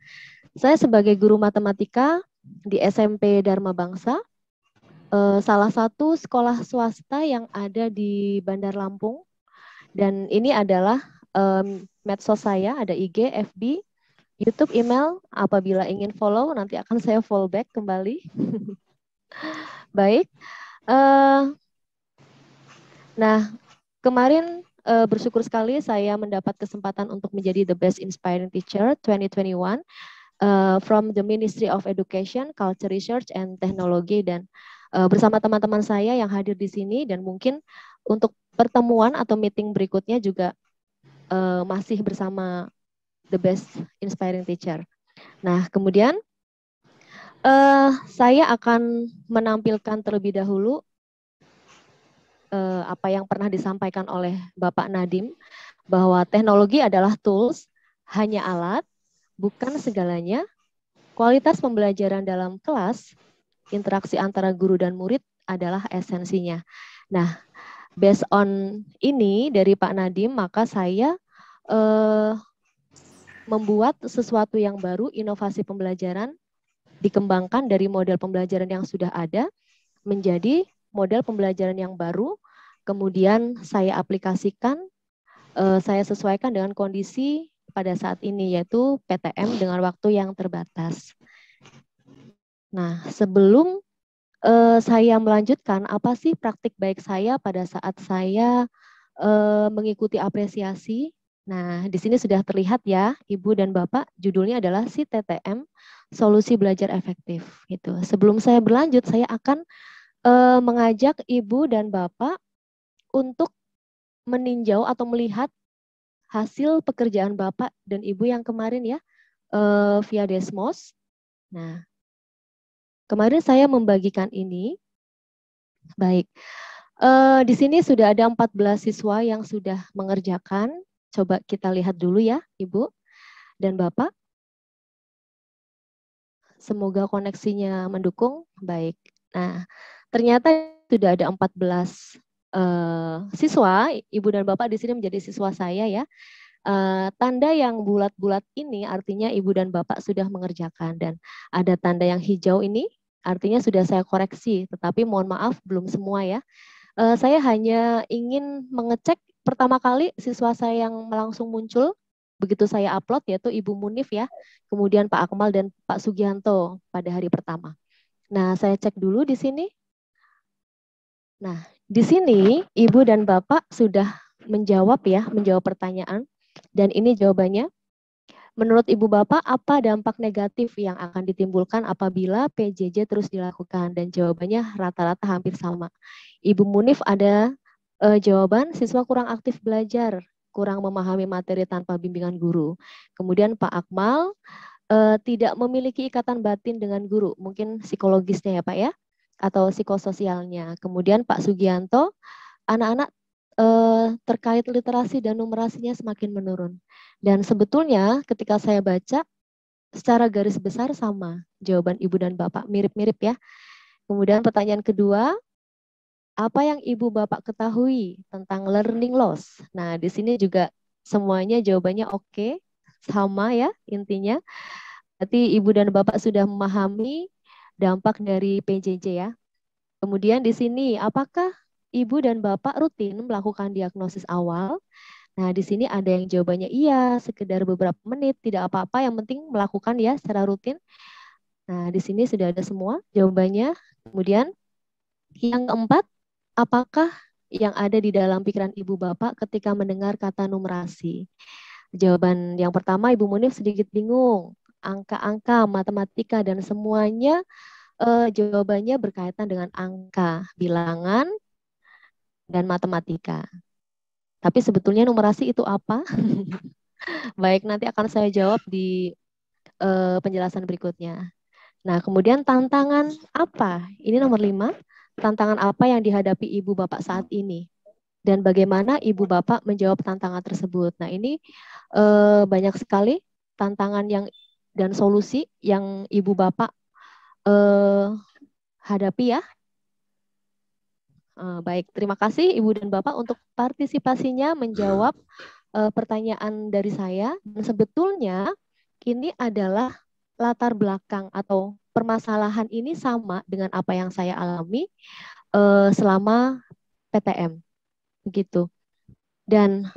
Saya sebagai guru matematika di SMP Dharma Bangsa, salah satu sekolah swasta yang ada di Bandar Lampung, dan ini adalah medsos saya, ada IG, FB, YouTube, email. Apabila ingin follow, nanti akan saya follow back kembali. Baik. Nah, kemarin bersyukur sekali saya mendapat kesempatan untuk menjadi The Best Inspiring Teacher 2021 from the Ministry of Education, Culture Research, and Technology, dan bersama teman-teman saya yang hadir di sini, dan mungkin untuk pertemuan atau meeting berikutnya juga masih bersama The Best Inspiring Teacher. Nah, kemudian saya akan menampilkan terlebih dahulu apa yang pernah disampaikan oleh Bapak Nadiem, bahwa teknologi adalah tools, hanya alat, bukan segalanya. Kualitas pembelajaran dalam kelas, interaksi antara guru dan murid adalah esensinya. Nah, based on ini dari Pak Nadiem, maka saya membuat sesuatu yang baru, inovasi pembelajaran, dikembangkan dari model pembelajaran yang sudah ada menjadi model pembelajaran yang baru, kemudian saya aplikasikan, saya sesuaikan dengan kondisi pada saat ini, yaitu PTM dengan waktu yang terbatas. Nah, sebelum saya melanjutkan, apa sih praktik baik saya pada saat saya mengikuti apresiasi? Nah, di sini sudah terlihat ya, Ibu dan Bapak, judulnya adalah SITTM, Solusi Belajar Efektif. Gitu. Sebelum saya berlanjut, saya akan mengajak Ibu dan Bapak untuk meninjau atau melihat hasil pekerjaan Bapak dan Ibu yang kemarin ya, via Desmos. Nah, kemarin saya membagikan ini. Baik, di sini sudah ada 14 siswa yang sudah mengerjakan. Coba kita lihat dulu ya, Ibu dan Bapak. Semoga koneksinya mendukung. Baik. Nah, ternyata sudah ada 14 siswa, Ibu dan Bapak di sini menjadi siswa saya ya. Tanda yang bulat-bulat ini artinya Ibu dan Bapak sudah mengerjakan, dan ada tanda yang hijau ini artinya sudah saya koreksi, tetapi mohon maaf belum semua ya. Saya hanya ingin mengecek pertama kali siswa saya yang langsung muncul begitu saya upload, yaitu Ibu Munif ya, kemudian Pak Akmal dan Pak Sugianto pada hari pertama. Nah, saya cek dulu di sini. Nah, di sini Ibu dan Bapak sudah menjawab ya, menjawab pertanyaan. Dan ini jawabannya. Menurut Ibu Bapak, apa dampak negatif yang akan ditimbulkan apabila PJJ terus dilakukan? Dan jawabannya rata-rata hampir sama. Ibu Munif ada jawaban siswa kurang aktif belajar, kurang memahami materi tanpa bimbingan guru. Kemudian Pak Akmal tidak memiliki ikatan batin dengan guru, mungkin psikologisnya ya Pak ya, atau psikososialnya. Kemudian Pak Sugianto, anak-anak terkait literasi dan numerasinya semakin menurun. Dan sebetulnya ketika saya baca, secara garis besar sama jawaban Ibu dan Bapak, mirip-mirip ya. Kemudian pertanyaan kedua, apa yang Ibu Bapak ketahui tentang learning loss? Nah, di sini juga semuanya jawabannya oke, sama ya intinya. Berarti Ibu dan Bapak sudah memahami dampak dari PJJ ya. Kemudian di sini, apakah Ibu dan Bapak rutin melakukan diagnosis awal? Nah, di sini ada yang jawabannya iya, sekedar beberapa menit, tidak apa-apa, yang penting melakukan ya secara rutin. Nah, di sini sudah ada semua jawabannya. Kemudian yang keempat, apakah yang ada di dalam pikiran Ibu Bapak ketika mendengar kata numerasi? Jawaban yang pertama, Ibu Munif sedikit bingung. Angka-angka, matematika, dan semuanya jawabannya berkaitan dengan angka, bilangan, dan matematika. Tapi sebetulnya numerasi itu apa? Baik, nanti akan saya jawab di penjelasan berikutnya. Nah, kemudian tantangan apa? Ini nomor 5. Tantangan apa yang dihadapi Ibu Bapak saat ini? Dan bagaimana Ibu Bapak menjawab tantangan tersebut? Nah, ini banyak sekali tantangan dan solusi yang Ibu Bapak hadapi ya. Baik, terima kasih Ibu dan Bapak untuk partisipasinya menjawab pertanyaan dari saya. Dan sebetulnya ini adalah latar belakang atau permasalahan ini sama dengan apa yang saya alami selama PTM. Begitu. Dan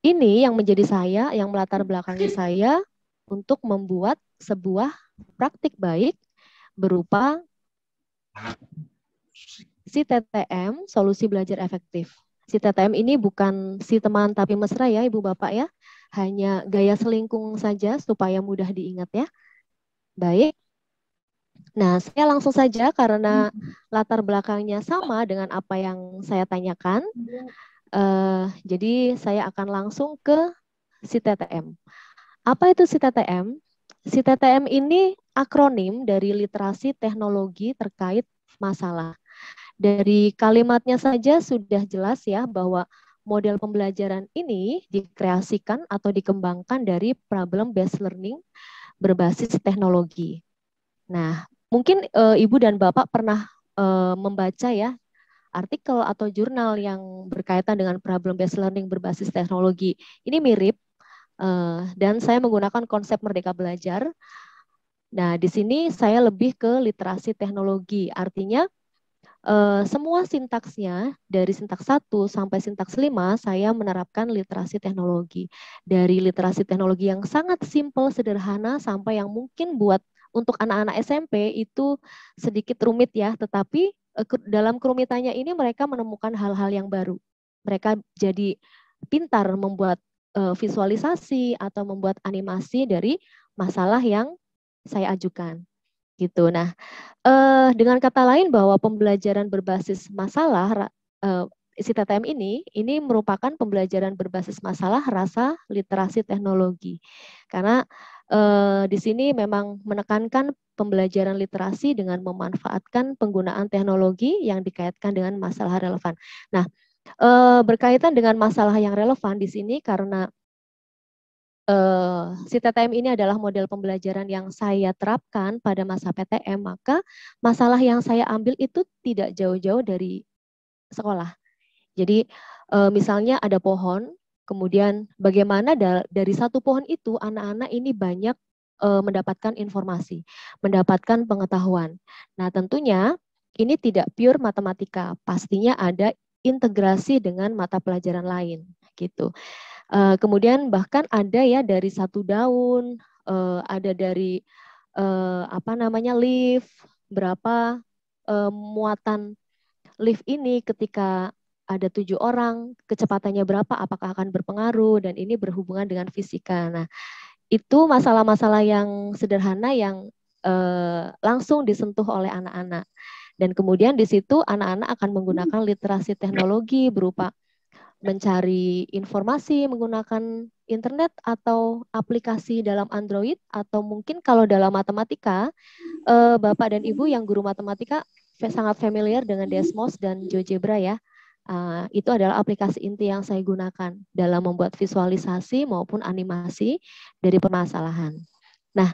ini yang menjadi saya, yang melatar belakangi saya untuk membuat sebuah praktik baik berupa si TTM, solusi belajar efektif. Si TTM ini bukan si teman tapi mesra ya Ibu Bapak ya. Hanya gaya selingkung saja supaya mudah diingat ya. Baik. Nah, saya langsung saja karena latar belakangnya sama dengan apa yang saya tanyakan. Jadi saya akan langsung ke si TTM. Apa itu si TTM? Si TTM ini akronim dari literasi teknologi terkait masalah. Dari kalimatnya saja sudah jelas ya bahwa model pembelajaran ini dikreasikan atau dikembangkan dari problem based learning berbasis teknologi. Nah, mungkin Ibu dan Bapak pernah membaca ya artikel atau jurnal yang berkaitan dengan problem based learning berbasis teknologi. Ini mirip dan saya menggunakan konsep Merdeka Belajar. Nah, di sini saya lebih ke literasi teknologi. Artinya semua sintaksnya dari sintaks 1 sampai sintaks 5 saya menerapkan literasi teknologi. Dari literasi teknologi yang sangat simpel, sederhana sampai yang mungkin buat untuk anak-anak SMP itu sedikit rumit ya, tetapi dalam kerumitannya ini mereka menemukan hal-hal yang baru. Mereka jadi pintar membuat visualisasi atau membuat animasi dari masalah yang saya ajukan. Gitu. Nah, dengan kata lain bahwa pembelajaran berbasis masalah si TTM ini merupakan pembelajaran berbasis masalah rasa literasi teknologi. Karena di sini memang menekankan pembelajaran literasi dengan memanfaatkan penggunaan teknologi yang dikaitkan dengan masalah relevan. Nah, berkaitan dengan masalah yang relevan di sini karena si TTM ini adalah model pembelajaran yang saya terapkan pada masa PTM, maka masalah yang saya ambil itu tidak jauh-jauh dari sekolah. Jadi misalnya ada pohon, kemudian bagaimana dari satu pohon itu anak-anak ini banyak mendapatkan informasi, mendapatkan pengetahuan. Nah tentunya ini tidak pure matematika, pastinya ada integrasi dengan mata pelajaran lain gitu. Kemudian bahkan ada ya dari satu daun, ada dari lift, berapa muatan lift ini ketika ada 7 orang, kecepatannya berapa, apakah akan berpengaruh, dan ini berhubungan dengan fisika. Nah, itu masalah-masalah yang sederhana yang langsung disentuh oleh anak-anak. Dan kemudian di situ anak-anak akan menggunakan literasi teknologi berupa mencari informasi menggunakan internet atau aplikasi dalam Android, atau mungkin kalau dalam matematika, Bapak dan Ibu yang guru matematika sangat familiar dengan Desmos dan GeoGebra ya. Itu adalah aplikasi inti yang saya gunakan dalam membuat visualisasi maupun animasi dari permasalahan. Nah,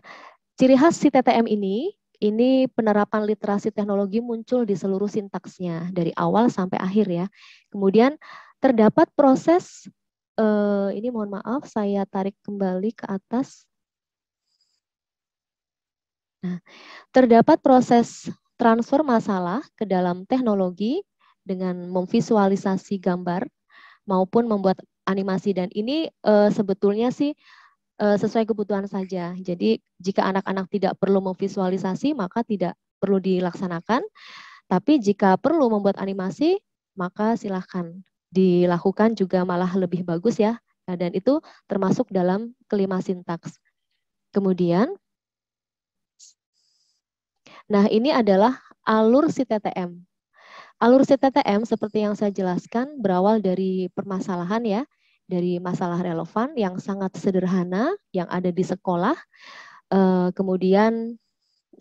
ciri khas si TTM ini penerapan literasi teknologi muncul di seluruh sintaksnya dari awal sampai akhir ya. Kemudian terdapat proses, ini mohon maaf saya tarik kembali ke atas. Nah, terdapat proses transfer masalah ke dalam teknologi dengan memvisualisasi gambar maupun membuat animasi, dan ini sebetulnya sih sesuai kebutuhan saja. Jadi jika anak-anak tidak perlu memvisualisasi maka tidak perlu dilaksanakan, tapi jika perlu membuat animasi maka silahkan dilakukan, juga malah lebih bagus ya. Nah, dan itu termasuk dalam kelima sintaks. Kemudian, nah ini adalah alur si TTM. Alur si TTM seperti yang saya jelaskan berawal dari permasalahan ya, dari masalah relevan yang sangat sederhana yang ada di sekolah. Kemudian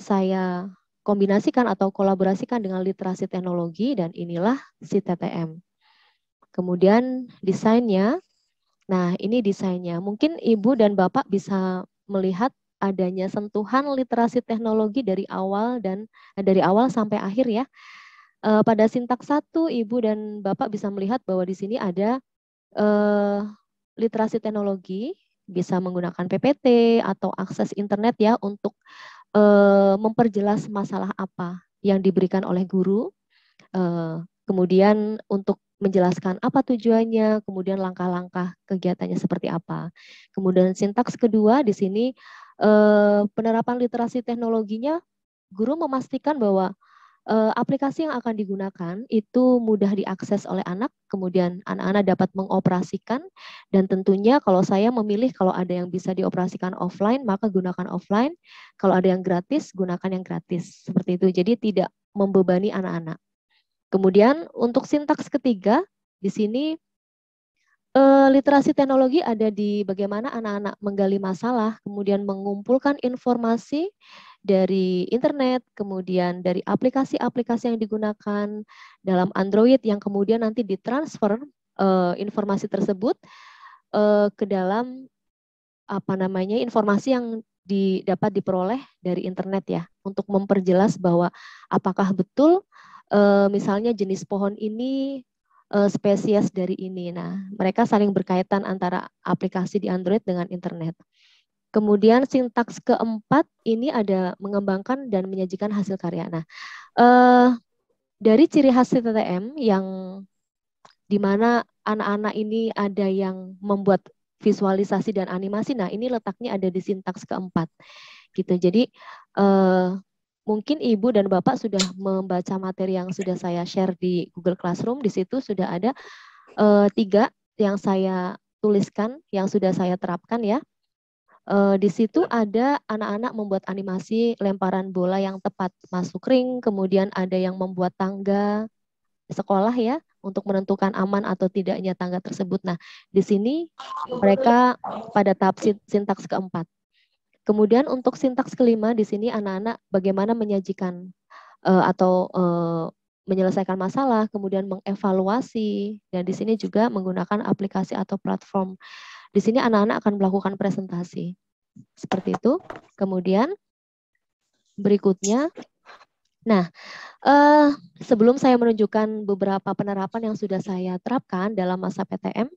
saya kombinasikan atau kolaborasikan dengan literasi teknologi, dan inilah si TTM. Kemudian desainnya, nah ini desainnya. Mungkin Ibu dan Bapak bisa melihat adanya sentuhan literasi teknologi dari awal sampai akhir ya. Pada sintaks 1, Ibu dan Bapak bisa melihat bahwa di sini ada literasi teknologi, bisa menggunakan PPT atau akses internet ya untuk memperjelas masalah apa yang diberikan oleh guru. Kemudian untuk menjelaskan apa tujuannya, kemudian langkah-langkah kegiatannya seperti apa. Kemudian sintaks kedua di sini penerapan literasi teknologinya, guru memastikan bahwa aplikasi yang akan digunakan itu mudah diakses oleh anak, kemudian anak-anak dapat mengoperasikan, dan tentunya kalau saya memilih kalau ada yang bisa dioperasikan offline maka gunakan offline, kalau ada yang gratis gunakan yang gratis, seperti itu. Jadi tidak membebani anak-anak. Kemudian untuk sintaks ketiga, di sini literasi teknologi ada di bagaimana anak-anak menggali masalah, kemudian mengumpulkan informasi dari internet, kemudian dari aplikasi-aplikasi yang digunakan dalam Android yang kemudian nanti ditransfer informasi tersebut ke dalam informasi yang dapat diperoleh dari internet ya, untuk memperjelas bahwa apakah betul misalnya jenis pohon ini spesies dari ini. Nah, mereka saling berkaitan antara aplikasi di Android dengan internet. Kemudian sintaks keempat ini ada mengembangkan dan menyajikan hasil karya. Nah, dari ciri khas TTM yang dimana anak-anak ini ada yang membuat visualisasi dan animasi. Nah, ini letaknya ada di sintaks keempat. Gitu. Jadi mungkin Ibu dan Bapak sudah membaca materi yang sudah saya share di Google Classroom. Di situ sudah ada 3 yang saya tuliskan, yang sudah saya terapkan ya. Di situ ada anak-anak membuat animasi lemparan bola yang tepat masuk ring, kemudian ada yang membuat tangga sekolah ya, untuk menentukan aman atau tidaknya tangga tersebut. Nah, di sini mereka pada tahap sintaks keempat. Kemudian untuk sintaks kelima di sini anak-anak bagaimana menyajikan atau menyelesaikan masalah, kemudian mengevaluasi, dan di sini juga menggunakan aplikasi atau platform Di sini anak-anak akan melakukan presentasi. Seperti itu. Kemudian berikutnya, nah, sebelum saya menunjukkan beberapa penerapan yang sudah saya terapkan dalam masa PTM,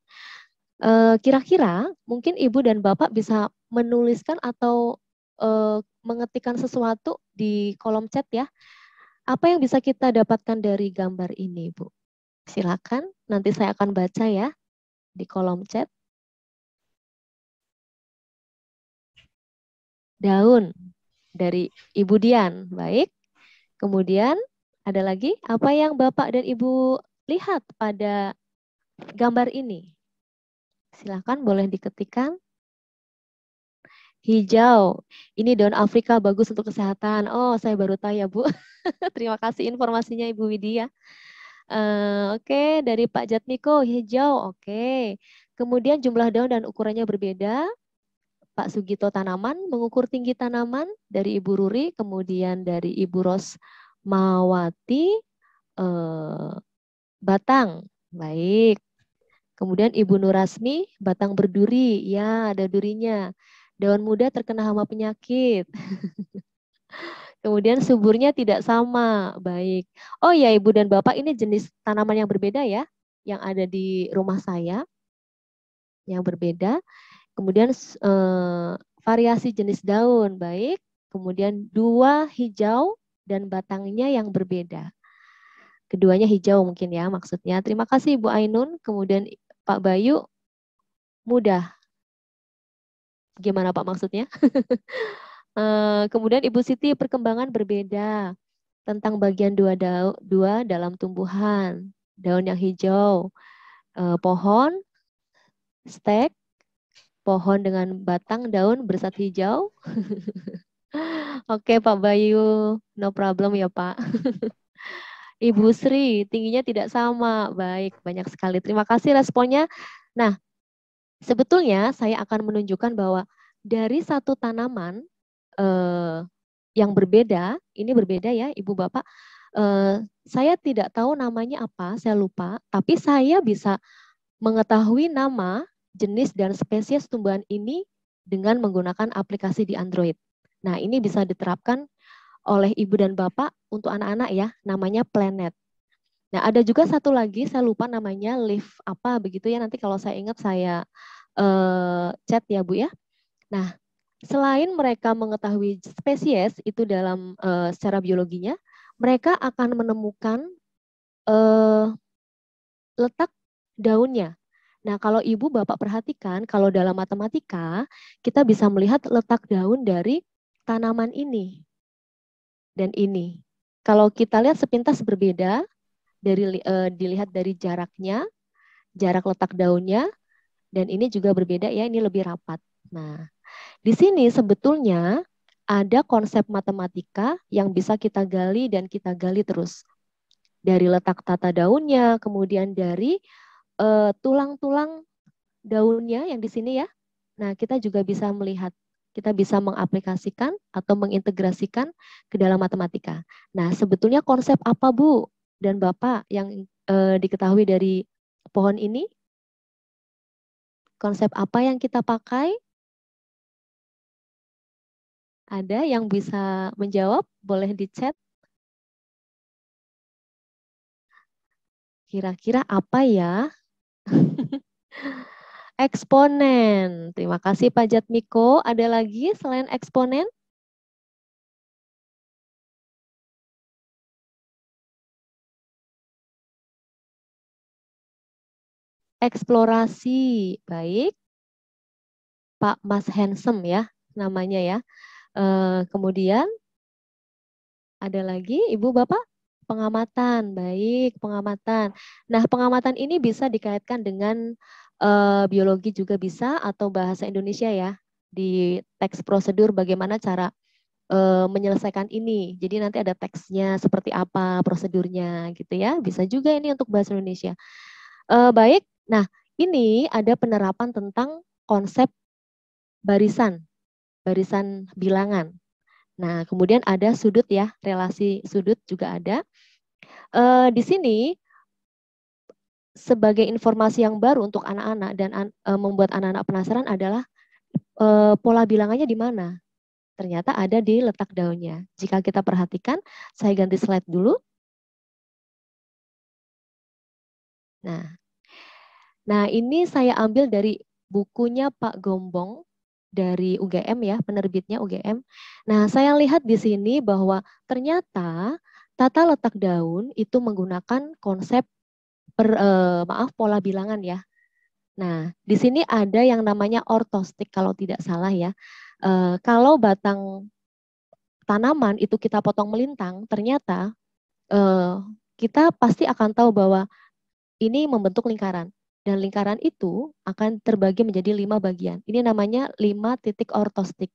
kira-kira mungkin Ibu dan Bapak bisa menuliskan atau mengetikkan sesuatu di kolom chat ya. Apa yang bisa kita dapatkan dari gambar ini, Bu? Silakan, nanti saya akan baca ya di kolom chat. Daun dari Ibu Dian, baik. Kemudian ada lagi, apa yang Bapak dan Ibu lihat pada gambar ini? Silakan boleh diketikkan. Hijau, ini daun Afrika bagus untuk kesehatan. Oh, saya baru tahu ya, Bu. Terima kasih informasinya Ibu Widya. Oke, dari Pak Jatmiko, hijau. Oke. Kemudian jumlah daun dan ukurannya berbeda. Pak Sugito tanaman, mengukur tinggi tanaman dari Ibu Ruri, kemudian dari Ibu Rosmawati, batang. Baik. Kemudian Ibu Nurasmi, batang berduri. Ya, ada durinya. Daun muda terkena hama penyakit. Kemudian suburnya tidak sama. Baik. Oh ya, Ibu dan Bapak, ini jenis tanaman yang berbeda ya, yang ada di rumah saya. Yang berbeda. Kemudian variasi jenis daun. Baik. Kemudian 2 hijau dan batangnya yang berbeda. Keduanya hijau mungkin ya maksudnya. Terima kasih Ibu Ainun. Kemudian Pak Bayu, mudah. Gimana Pak maksudnya? Kemudian Ibu Siti, perkembangan berbeda tentang bagian dua dalam tumbuhan. Daun yang hijau, pohon, stek, pohon dengan batang daun bersat hijau. Oke Pak Bayu, no problem ya Pak. Ibu Sri, tingginya tidak sama. Baik, banyak sekali. Terima kasih responnya. Nah, sebetulnya saya akan menunjukkan bahwa dari satu tanaman yang berbeda, ini berbeda ya Ibu Bapak, saya tidak tahu namanya apa, saya lupa, tapi saya bisa mengetahui nama, jenis, dan spesies tumbuhan ini dengan menggunakan aplikasi di Android. Nah, ini bisa diterapkan oleh Ibu dan Bapak untuk anak-anak ya, namanya Planet. Nah, ada juga satu lagi, saya lupa namanya Leaf apa begitu ya, nanti kalau saya ingat saya chat ya Bu ya. Nah, selain mereka mengetahui spesies itu dalam secara biologinya, mereka akan menemukan letak daunnya. Nah, kalau Ibu Bapak perhatikan, kalau dalam matematika, kita bisa melihat letak daun dari tanaman ini dan ini. Kalau kita lihat sepintas berbeda, dilihat dari jaraknya, jarak letak daunnya, dan ini juga berbeda ya, ini lebih rapat. Nah, di sini sebetulnya ada konsep matematika yang bisa kita gali dan kita gali terus. Dari letak tata daunnya, kemudian dari tulang-tulang daunnya yang di sini ya. Nah, kita juga bisa melihat, kita bisa mengaplikasikan atau mengintegrasikan ke dalam matematika. Nah, sebetulnya konsep apa Bu dan Bapak yang diketahui dari pohon ini? Konsep apa yang kita pakai? Ada yang bisa menjawab? Boleh di chat. Kira-kira apa ya? Eksponen. Terima kasih Pak Jatmiko. Ada lagi selain eksponen? Eksplorasi. Baik. Pak Mas Handsome ya namanya ya. Kemudian ada lagi Ibu Bapak? Pengamatan. Baik, pengamatan. Nah, pengamatan ini bisa dikaitkan dengan biologi juga bisa atau bahasa Indonesia ya. Di teks prosedur bagaimana cara menyelesaikan ini. Jadi nanti ada teksnya seperti apa prosedurnya gitu ya. Bisa juga ini untuk bahasa Indonesia. Baik, nah ini ada penerapan tentang konsep barisan bilangan. Nah kemudian ada sudut ya, relasi sudut juga ada. Di sini sebagai informasi yang baru untuk anak-anak dan membuat anak-anak penasaran adalah pola bilangannya di mana. Ternyata ada di letak daunnya. Jika kita perhatikan, saya ganti slide dulu. Nah, ini saya ambil dari bukunya Pak Gombong dari UGM ya, penerbitnya UGM. Nah, saya lihat di sini bahwa ternyata tata letak daun itu menggunakan konsep pola bilangan ya. Nah, di sini ada yang namanya ortostik kalau tidak salah ya. Kalau batang tanaman itu kita potong melintang, ternyata kita pasti akan tahu bahwa ini membentuk lingkaran. Dan lingkaran itu akan terbagi menjadi 5 bagian. Ini namanya 5 titik ortostik.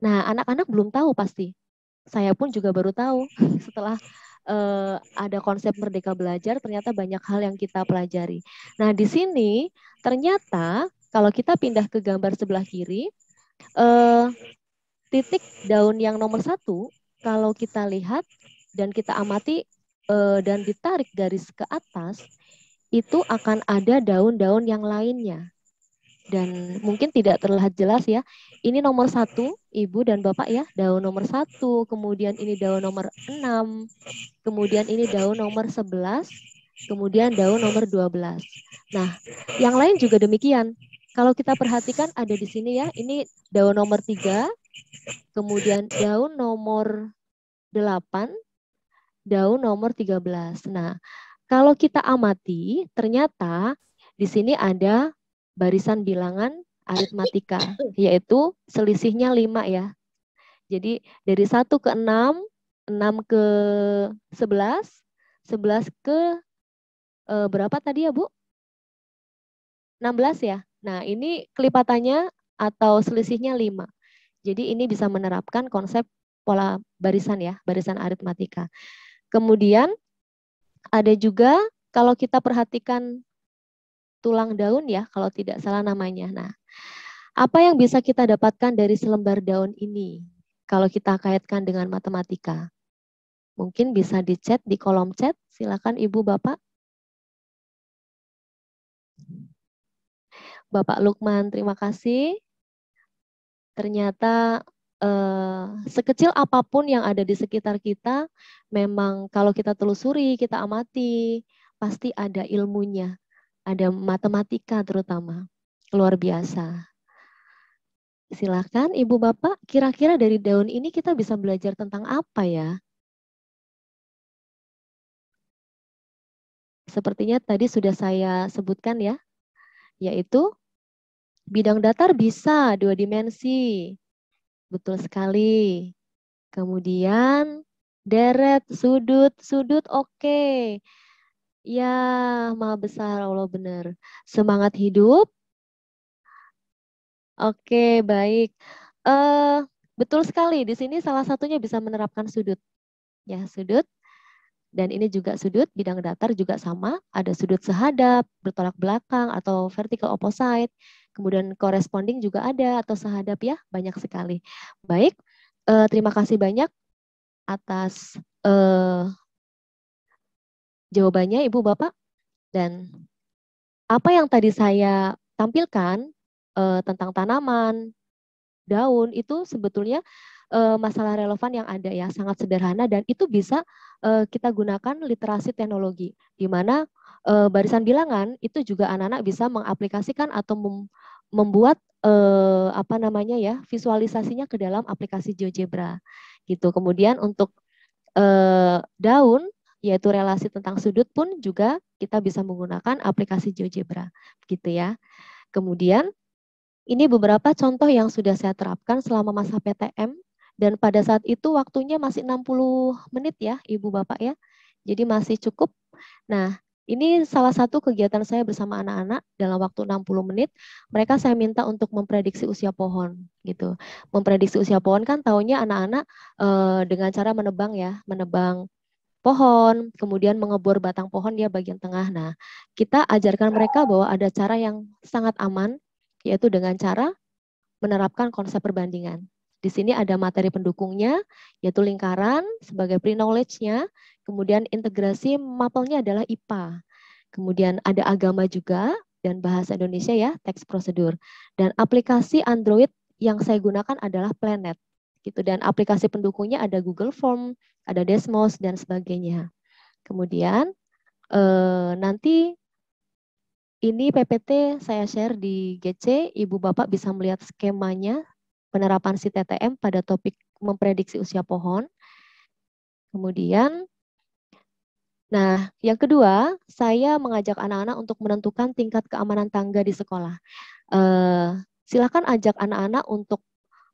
Nah, anak-anak belum tahu pasti. Saya pun juga baru tahu setelah ada konsep Merdeka Belajar, ternyata banyak hal yang kita pelajari. Nah, di sini ternyata kalau kita pindah ke gambar sebelah kiri, titik daun yang nomor 1, kalau kita lihat dan kita amati dan ditarik garis ke atas, itu akan ada daun-daun yang lainnya. Dan mungkin tidak terlihat jelas ya. Ini nomor 1, Ibu dan Bapak ya, daun nomor 1, kemudian ini daun nomor 6, kemudian ini daun nomor 11, kemudian daun nomor 12. Nah, yang lain juga demikian. Kalau kita perhatikan ada di sini ya, ini daun nomor 3, kemudian daun nomor 8, daun nomor 13. Nah, kalau kita amati, ternyata di sini ada barisan bilangan aritmatika, yaitu selisihnya 5 ya. Jadi dari 1 ke 6, 6 ke 11, 11 ke berapa tadi ya Bu? 16 ya. Nah ini kelipatannya atau selisihnya 5. Jadi ini bisa menerapkan konsep pola barisan ya, barisan aritmatika. Kemudian ada juga kalau kita perhatikan tulang daun ya, kalau tidak salah namanya. Nah, apa yang bisa kita dapatkan dari selembar daun ini? Kalau kita kaitkan dengan matematika. Mungkin bisa di chat, di kolom chat. Silakan Ibu, Bapak. Bapak Lukman, terima kasih. Ternyata sekecil apapun yang ada di sekitar kita, memang kalau kita telusuri, kita amati, pasti ada ilmunya. Ada matematika terutama, luar biasa. Silakan Ibu Bapak, kira-kira dari daun ini kita bisa belajar tentang apa ya? Sepertinya tadi sudah saya sebutkan ya, yaitu bidang datar bisa 2 dimensi. Betul sekali. Kemudian deret, sudut oke. Ya, Maha Besar Allah benar. Semangat hidup. Oke, baik. Betul sekali. Di sini salah satunya bisa menerapkan sudut. Ya, sudut. Dan ini juga sudut, bidang datar juga sama. Ada sudut sehadap, bertolak belakang, atau vertical opposite. Kemudian corresponding juga ada, atau sehadap ya, banyak sekali. Baik, terima kasih banyak atas jawabannya Ibu Bapak. Dan apa yang tadi saya tampilkan tentang tanaman, daun, itu sebetulnya masalah relevan yang ada ya, sangat sederhana dan itu bisa kita gunakan literasi teknologi, di mana barisan bilangan itu juga anak-anak bisa mengaplikasikan atau membuat apa namanya ya, visualisasinya ke dalam aplikasi GeoGebra gitu. Kemudian untuk daun, yaitu relasi tentang sudut pun juga kita bisa menggunakan aplikasi GeoGebra gitu ya. Kemudian ini beberapa contoh yang sudah saya terapkan selama masa PTM dan pada saat itu waktunya masih 60 menit ya Ibu Bapak ya. Jadi masih cukup. Nah, ini salah satu kegiatan saya bersama anak-anak dalam waktu 60 menit. Mereka saya minta untuk memprediksi usia pohon gitu. Memprediksi usia pohon kan taunya anak-anak dengan cara menebang ya, menebang pohon, kemudian mengebor batang pohon dia bagian tengah. Nah, kita ajarkan mereka bahwa ada cara yang sangat aman, yaitu dengan cara menerapkan konsep perbandingan. Di sini ada materi pendukungnya, yaitu lingkaran sebagai pre-knowledge-nya, kemudian integrasi mapelnya adalah IPA. Kemudian ada agama juga dan bahasa Indonesia ya, teks prosedur. Dan aplikasi Android yang saya gunakan adalah Planet gitu, dan aplikasi pendukungnya ada Google Form, ada Desmos dan sebagainya. Kemudian nanti ini PPT saya share di GC, Ibu Bapak bisa melihat skemanya penerapan SITTM pada topik memprediksi usia pohon. Kemudian, nah yang kedua, saya mengajak anak-anak untuk menentukan tingkat keamanan tangga di sekolah. Silakan ajak anak-anak untuk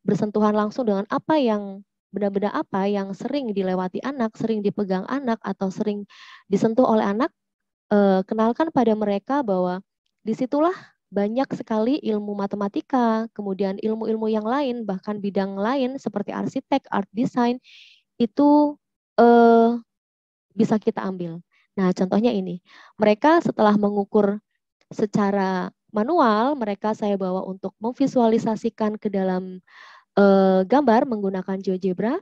bersentuhan langsung dengan apa yang benda-benda apa yang sering dilewati anak, sering dipegang anak, atau sering disentuh oleh anak. Kenalkan pada mereka bahwa disitulah banyak sekali ilmu matematika, kemudian ilmu-ilmu yang lain, bahkan bidang lain seperti arsitek, art design, itu bisa kita ambil. Nah, contohnya ini, mereka setelah mengukur secara manual, mereka saya bawa untuk memvisualisasikan ke dalam gambar menggunakan GeoGebra.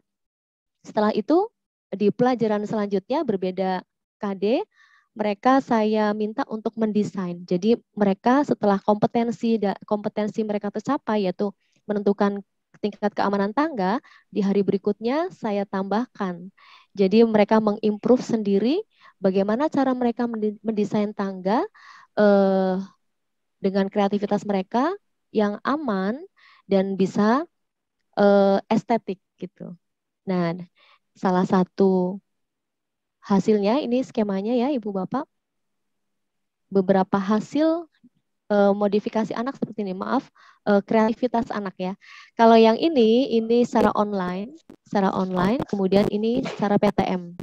Setelah itu, di pelajaran selanjutnya berbeda KD, mereka saya minta untuk mendesain. Jadi mereka setelah kompetensi mereka tercapai, yaitu menentukan tingkat keamanan tangga, di hari berikutnya saya tambahkan. Jadi mereka mengimprove sendiri bagaimana cara mereka mendesain tangga dengan kreativitas mereka yang aman dan bisa estetik gitu. Nah, salah satu hasilnya ini skemanya ya Ibu Bapak. Beberapa hasil modifikasi anak seperti ini. Maaf, kreativitas anak ya. Kalau yang ini secara online, kemudian ini secara PTM.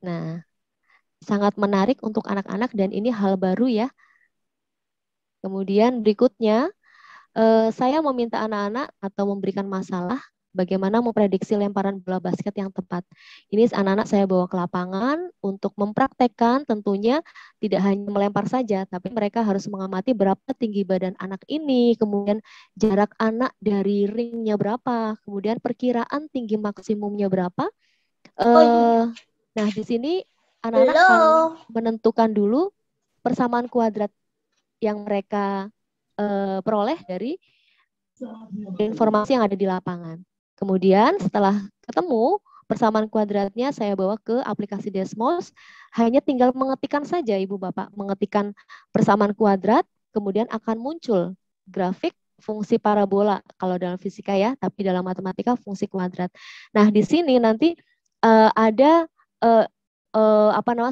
Nah, sangat menarik untuk anak-anak dan ini hal baru ya. Kemudian berikutnya, saya meminta anak-anak atau memberikan masalah bagaimana memprediksi lemparan bola basket yang tepat. Ini anak-anak saya bawa ke lapangan untuk mempraktekkan, tentunya tidak hanya melempar saja, tapi mereka harus mengamati berapa tinggi badan anak ini, kemudian jarak anak dari ringnya berapa, kemudian perkiraan tinggi maksimumnya berapa. Nah, di sini anak-anak akan menentukan dulu persamaan kuadrat yang mereka peroleh dari informasi yang ada di lapangan. Kemudian setelah ketemu persamaan kuadratnya, saya bawa ke aplikasi Desmos. Hanya tinggal mengetikkan saja Ibu Bapak, mengetikkan persamaan kuadrat, kemudian akan muncul grafik fungsi parabola kalau dalam fisika ya, tapi dalam matematika fungsi kuadrat. Nah, di sini nanti ada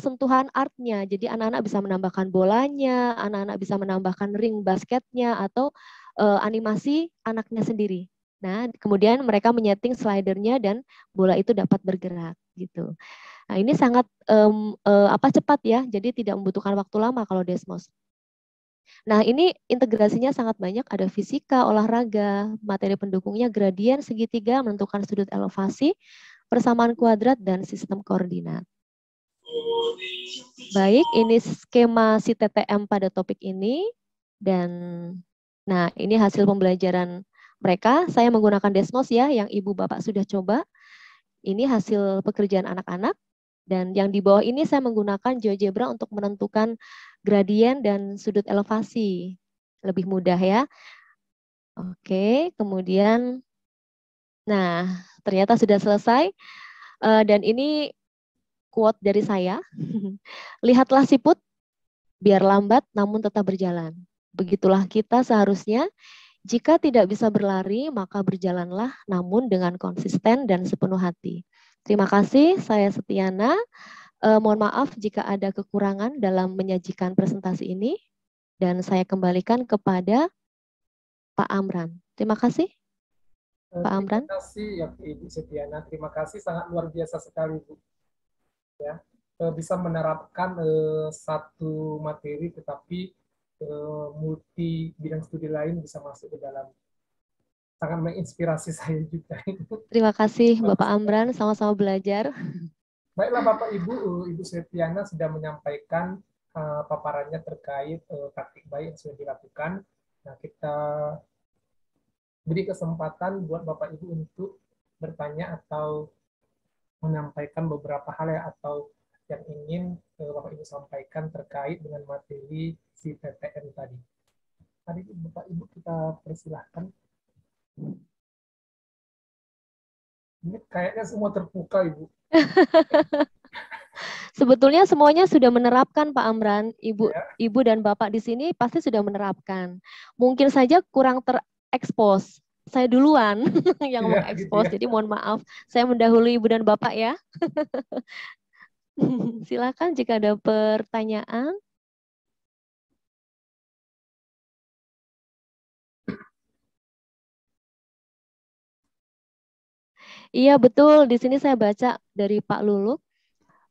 sentuhan artnya. Jadi anak-anak bisa menambahkan bolanya, anak-anak bisa menambahkan ring basketnya atau animasi anaknya sendiri. Nah, kemudian mereka menyeting slidernya dan bola itu dapat bergerak gitu. Nah, ini sangat cepat ya. Jadi tidak membutuhkan waktu lama kalau Desmos. Nah, ini integrasinya sangat banyak, ada fisika, olahraga, materi pendukungnya gradien, segitiga, menentukan sudut elevasi, persamaan kuadrat dan sistem koordinat. Baik, ini skema SITTM pada topik ini dan nah, ini hasil pembelajaran mereka. Saya menggunakan Desmos ya, yang Ibu Bapak sudah coba. Ini hasil pekerjaan anak-anak. Dan yang di bawah ini saya menggunakan GeoGebra untuk menentukan gradien dan sudut elevasi. Lebih mudah ya. Oke, kemudian, nah ternyata sudah selesai. Dan ini quote dari saya. Lihatlah siput, biar lambat namun tetap berjalan. Begitulah kita seharusnya. Jika tidak bisa berlari, maka berjalanlah namun dengan konsisten dan sepenuh hati. Terima kasih, saya Setiana. Mohon maaf jika ada kekurangan dalam menyajikan presentasi ini. Dan saya kembalikan kepada Pak Amran. Terima kasih, Pak Amran. Terima kasih ya Ibu Setiana. Terima kasih, sangat luar biasa sekali Bu. Ya, bisa menerapkan satu materi tetapi multi bidang studi lain bisa masuk ke dalam. Sangat menginspirasi saya juga. Terima kasih Bapak Amran, sama-sama belajar. Baiklah Bapak Ibu, Ibu Setiana sudah menyampaikan paparannya terkait praktik baik yang sudah dilakukan. Nah, kita beri kesempatan buat Bapak Ibu untuk bertanya atau menyampaikan beberapa hal ya, atau yang ingin Bapak Ibu sampaikan terkait dengan materi si PTM tadi. Tadi Bapak Ibu kita persilahkan. Ini kayaknya semua terbuka, Ibu. Sebetulnya semuanya sudah menerapkan, Pak Amran. Ya. Ibu dan Bapak di sini pasti sudah menerapkan. Mungkin saja kurang terekspos. Saya duluan yang mengekspos, gitu ya. jadi mohon maaf. Saya mendahului Ibu dan Bapak ya. Silakan jika ada pertanyaan. Iya betul, di sini saya baca dari Pak Lulu.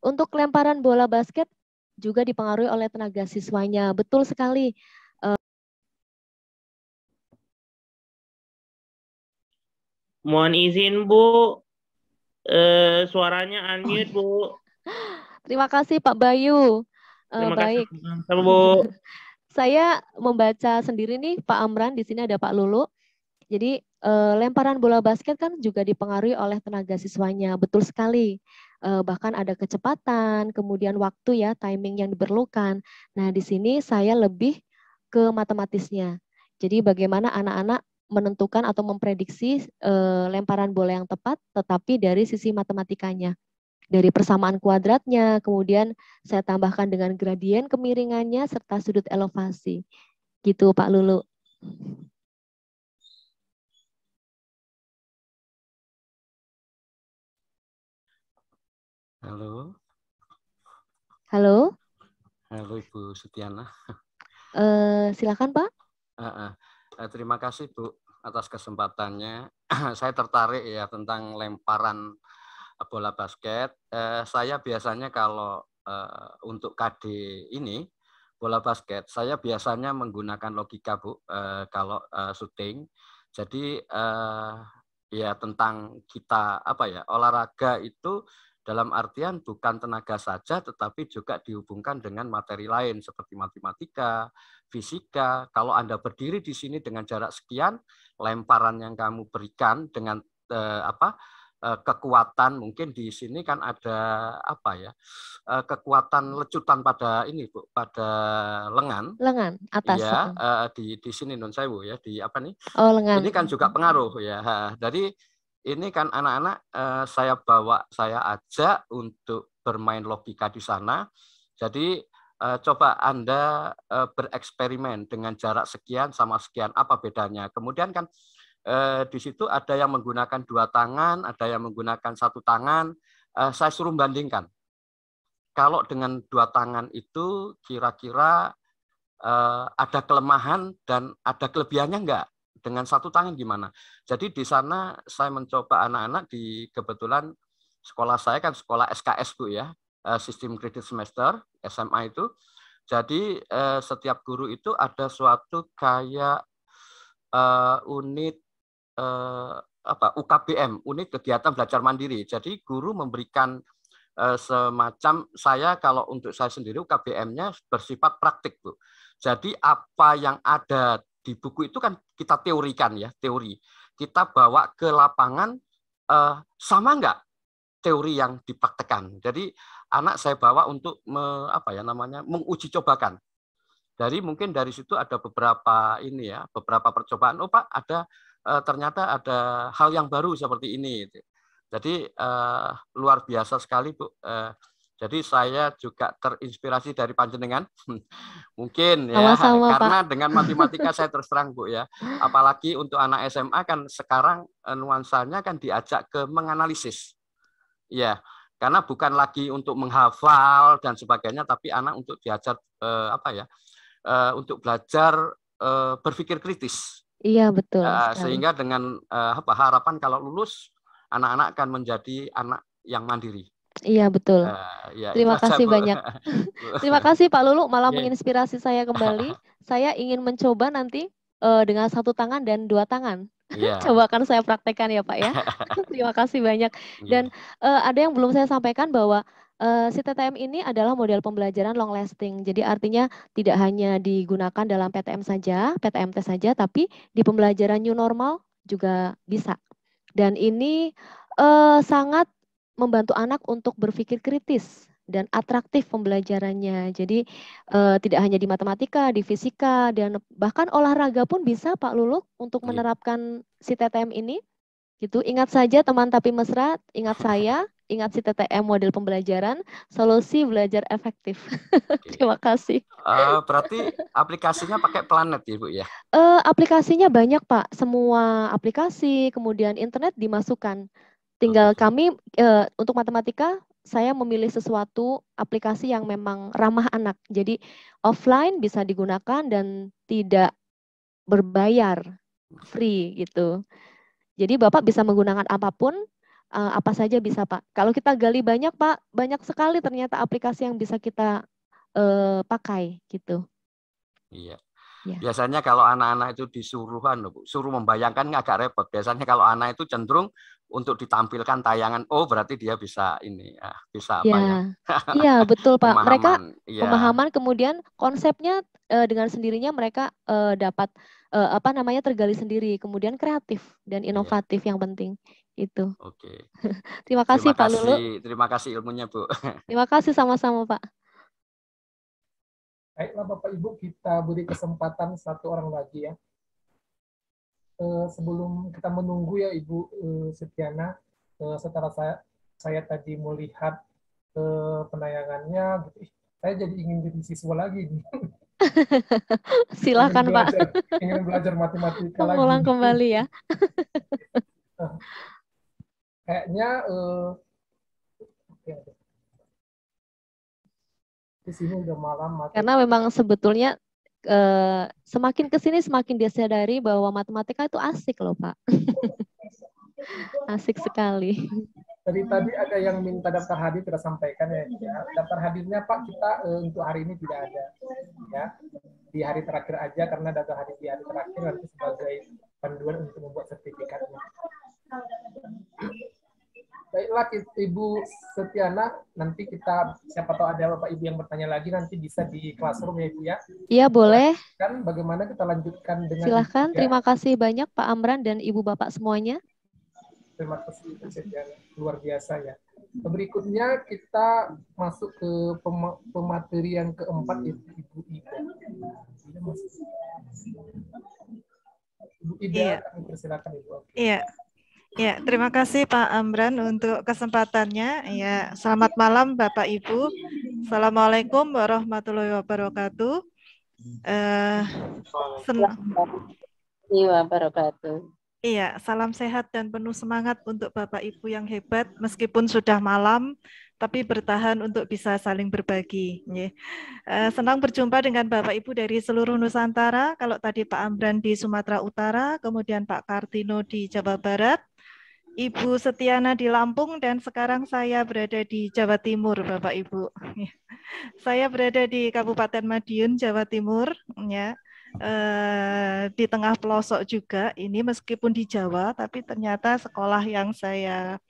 Untuk lemparan bola basket juga dipengaruhi oleh tenaga siswanya. Betul sekali. Mohon izin Bu, suaranya unmute Bu. Terima kasih Pak Bayu. Terima Baik. kasih Bu. Saya membaca sendiri nih Pak Amran, di sini ada Pak Lulu. Jadi lemparan bola basket kan juga dipengaruhi oleh tenaga siswanya. Betul sekali. Bahkan ada kecepatan, kemudian waktu ya, timing yang diperlukan. Nah, di sini saya lebih ke matematisnya. Jadi bagaimana anak-anak menentukan atau memprediksi lemparan bola yang tepat, tetapi dari sisi matematikanya. Dari persamaan kuadratnya, kemudian saya tambahkan dengan gradien kemiringannya, serta sudut elevasi. Gitu Pak Lulu. Halo. Halo. Halo Ibu Setiana. Silakan Pak. Terima kasih Bu atas kesempatannya. Saya tertarik ya tentang lemparan bola basket. Saya biasanya kalau untuk KD ini bola basket, saya biasanya menggunakan logika Bu kalau syuting. Jadi ya tentang kita olahraga itu dalam artian bukan tenaga saja, tetapi juga dihubungkan dengan materi lain seperti matematika, fisika. Kalau Anda berdiri di sini dengan jarak sekian, lemparan yang kamu berikan dengan kekuatan, mungkin di sini kan ada kekuatan lecutan pada ini Bu, pada lengan atas ya, di sini non sewu ya, di apa nih, lengan. Ini kan juga pengaruh ya. Dari ini kan anak-anak saya ajak untuk bermain logika di sana. Jadi coba Anda bereksperimen dengan jarak sekian sama sekian, apa bedanya. Kemudian kan di situ ada yang menggunakan 2 tangan, ada yang menggunakan 1 tangan. Saya suruh bandingkan. Kalau dengan 2 tangan itu kira-kira ada kelemahan dan ada kelebihannya enggak? Dengan 1 tangan gimana? Jadi di sana saya mencoba anak-anak, kebetulan sekolah saya kan sekolah SKS Bu ya, sistem kredit semester SMA itu. Jadi setiap guru itu ada suatu kayak unit UKBM, unit kegiatan belajar mandiri. Jadi guru memberikan semacam, saya kalau untuk saya sendiri UKBM-nya bersifat praktik Bu. Jadi apa yang ada di buku itu kan kita teorikan ya, teori. Kita bawa ke lapangan, sama enggak teori yang dipraktekkan. Jadi anak saya bawa untuk menguji cobakan. Dari mungkin dari situ ada beberapa beberapa percobaan. Oh Pak, ada ternyata ada hal yang baru seperti ini. Jadi luar biasa sekali Bu. Jadi saya juga terinspirasi dari panjenengan, mungkin ya, sama-sama, karena Pak. dengan matematika saya terus terang Bu ya, apalagi untuk anak SMA kan sekarang nuansanya kan diajak ke menganalisis, ya, karena bukan lagi untuk menghafal dan sebagainya, tapi anak untuk diajar untuk belajar berpikir kritis. Iya betul. Sehingga dengan harapan kalau lulus anak-anak akan menjadi anak yang mandiri. Iya betul. Ya, terima kasih banyak. Terima kasih Pak Lulu, malah menginspirasi saya kembali. Saya ingin mencoba nanti dengan 1 tangan dan 2 tangan. Coba akan saya praktekkan ya Pak ya. Terima kasih banyak. Dan ada yang belum saya sampaikan bahwa si TTM ini adalah model pembelajaran long lasting. Jadi artinya tidak hanya digunakan dalam PTM saja, PTMT saja, tapi di pembelajaran new normal juga bisa. Dan ini sangat membantu anak untuk berpikir kritis dan atraktif pembelajarannya. Jadi tidak hanya di matematika, di fisika, dan bahkan olahraga pun bisa Pak Luluk untuk menerapkan si TTM ini. Gitu. Ingat saja teman tapi mesra, ingat saya, ingat si TTM model pembelajaran, solusi belajar efektif. Terima kasih. Berarti aplikasinya pakai Planet ya Bu ya? Aplikasinya banyak Pak, semua aplikasi, kemudian internet dimasukkan. Tinggal kami untuk matematika, saya memilih sesuatu aplikasi yang memang ramah anak. Jadi offline bisa digunakan dan tidak berbayar, free gitu. Jadi Bapak bisa menggunakan apapun, apa saja bisa Pak. Kalau kita gali banyak Pak, banyak sekali ternyata aplikasi yang bisa kita pakai gitu. Iya. Ya. Biasanya kalau anak-anak itu suruh membayangkan agak repot. Biasanya kalau anak itu cenderung untuk ditampilkan tayangan, oh berarti dia bisa ini, bisa apa ya? Iya betul Pak. Mereka pemahaman, kemudian konsepnya dengan sendirinya mereka dapat tergali sendiri, kemudian kreatif dan inovatif yang penting itu. Oke. Terima kasih Pak Lulu. Terima kasih ilmunya Bu. Terima kasih sama-sama Pak. Baiklah Bapak Ibu, kita beri kesempatan satu orang lagi ya. Sebelum kita menunggu ya Ibu Setiana, setelah saya tadi melihat penayangannya, gitu, saya jadi ingin jadi siswa lagi nih. Silakan Pak. Ingin belajar matematika lagi. Ulang kembali ya. Kayaknya di sini udah malam. Karena memang sebetulnya semakin kesini semakin disadari bahwa matematika itu asik loh Pak. Asik sekali. Tadi ada yang minta daftar hadir kita sampaikan ya. Daftar hadirnya Pak kita untuk hari ini tidak ada ya. Di hari terakhir aja karena daftar hadir di hari terakhir nanti sebagai panduan untuk membuat sertifikatnya. Baiklah Ibu Setiana, nanti kita siapa tahu ada Bapak Ibu yang bertanya lagi nanti bisa di classroom ya Ibu ya. Iya boleh. Dan bagaimana kita lanjutkan dengan Silahkan, terima kasih banyak Pak Amran dan Ibu Bapak semuanya. Terima kasih Ibu Setiana, luar biasa ya. Berikutnya kita masuk ke pematerian keempat Ibu Ida. Ibu Ida, persilakan Ibu. Iya. Ya, terima kasih Pak Amran untuk kesempatannya. Ya, selamat malam Bapak Ibu. Assalamualaikum warahmatullahi wabarakatuh. Iya, salam sehat dan penuh semangat untuk Bapak Ibu yang hebat. Meskipun sudah malam, tapi bertahan untuk bisa saling berbagi. Senang berjumpa dengan Bapak Ibu dari seluruh Nusantara. Kalau tadi Pak Amran di Sumatera Utara, kemudian Pak Kartino di Jawa Barat, Ibu Setiana di Lampung, dan sekarang saya berada di Jawa Timur, Bapak Ibu. Saya berada di Kabupaten Madiun, Jawa Timur, ya. Di tengah pelosok juga. Ini meskipun di Jawa, tapi ternyata sekolah yang saya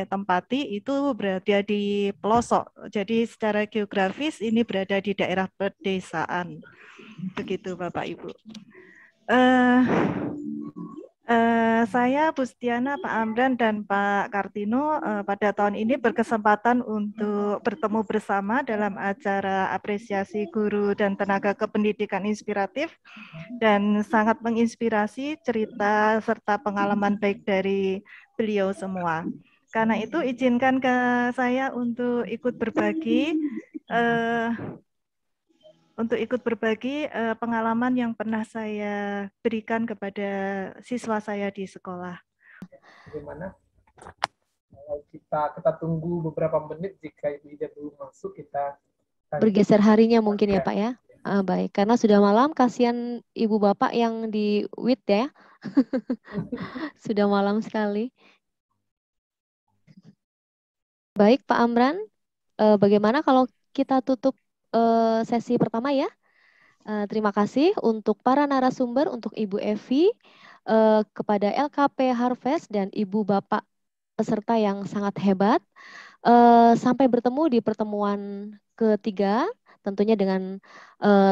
tempati itu berada di pelosok. Jadi secara geografis ini berada di daerah pedesaan. Begitu, Bapak Ibu. Saya, Bu Setiana, Pak Amran, dan Pak Kartino pada tahun ini berkesempatan untuk bertemu bersama dalam acara apresiasi guru dan tenaga kependidikan inspiratif, dan sangat menginspirasi cerita serta pengalaman baik dari beliau semua. Karena itu izinkan ke saya untuk ikut berbagi pengalaman yang pernah saya berikan kepada siswa saya di sekolah. Bagaimana? Kita tunggu beberapa menit, jika Ibu Ida belum masuk kita bergeser harinya mungkin ya Pak ya. Baik, karena sudah malam, kasihan Ibu Bapak yang di WIT ya. Sudah malam sekali. Baik Pak Amran, bagaimana kalau kita tutup sesi pertama ya. Terima kasih untuk para narasumber, untuk Ibu Evi, kepada LKP Harvest dan Ibu Bapak peserta yang sangat hebat. Sampai bertemu di pertemuan ketiga, tentunya dengan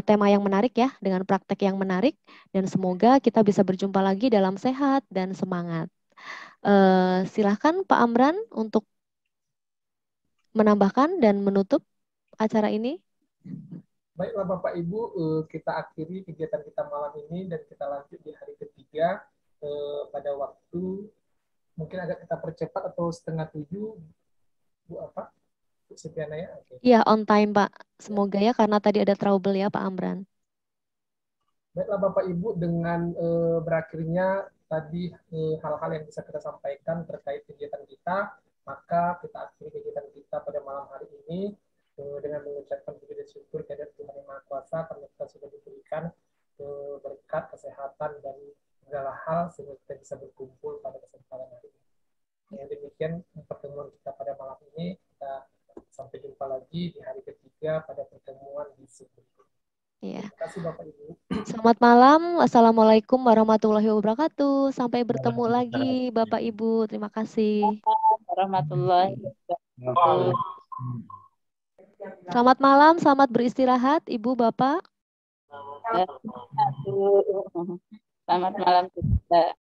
tema yang menarik ya, dengan praktek yang menarik, dan semoga kita bisa berjumpa lagi dalam sehat dan semangat. Silahkan Pak Amran untuk menambahkan dan menutup acara ini? Baiklah Bapak Ibu, kita akhiri kegiatan kita malam ini dan kita lanjut di hari ketiga pada waktu mungkin agak kita percepat atau 6:30, Bu apa? Bu Septiana ya? Okay. Ya, on time Pak. Semoga ya, karena tadi ada trouble ya Pak Amran. Baiklah Bapak Ibu, dengan berakhirnya tadi hal-hal yang bisa kita sampaikan terkait kegiatan kita, maka kita akhiri kegiatan kita pada malam hari ini dengan mengucapkan puji dan syukur kepada Tuhan Yang Maha Kuasa karena kita sudah diberikan berkat kesehatan dan segala hal sehingga kita bisa berkumpul pada kesempatan hari ini. Yang demikian pertemuan kita pada malam ini. Kita sampai jumpa lagi di hari ketiga pada pertemuan di Zoom. Ya. Terima kasih Bapak Ibu. Selamat malam. Assalamualaikum warahmatullahi wabarakatuh. Sampai bertemu lagi Bapak Ibu. Terima kasih. Warahmatullahi wabarakatuh. Selamat malam, selamat beristirahat Ibu Bapak. Selamat malam juga.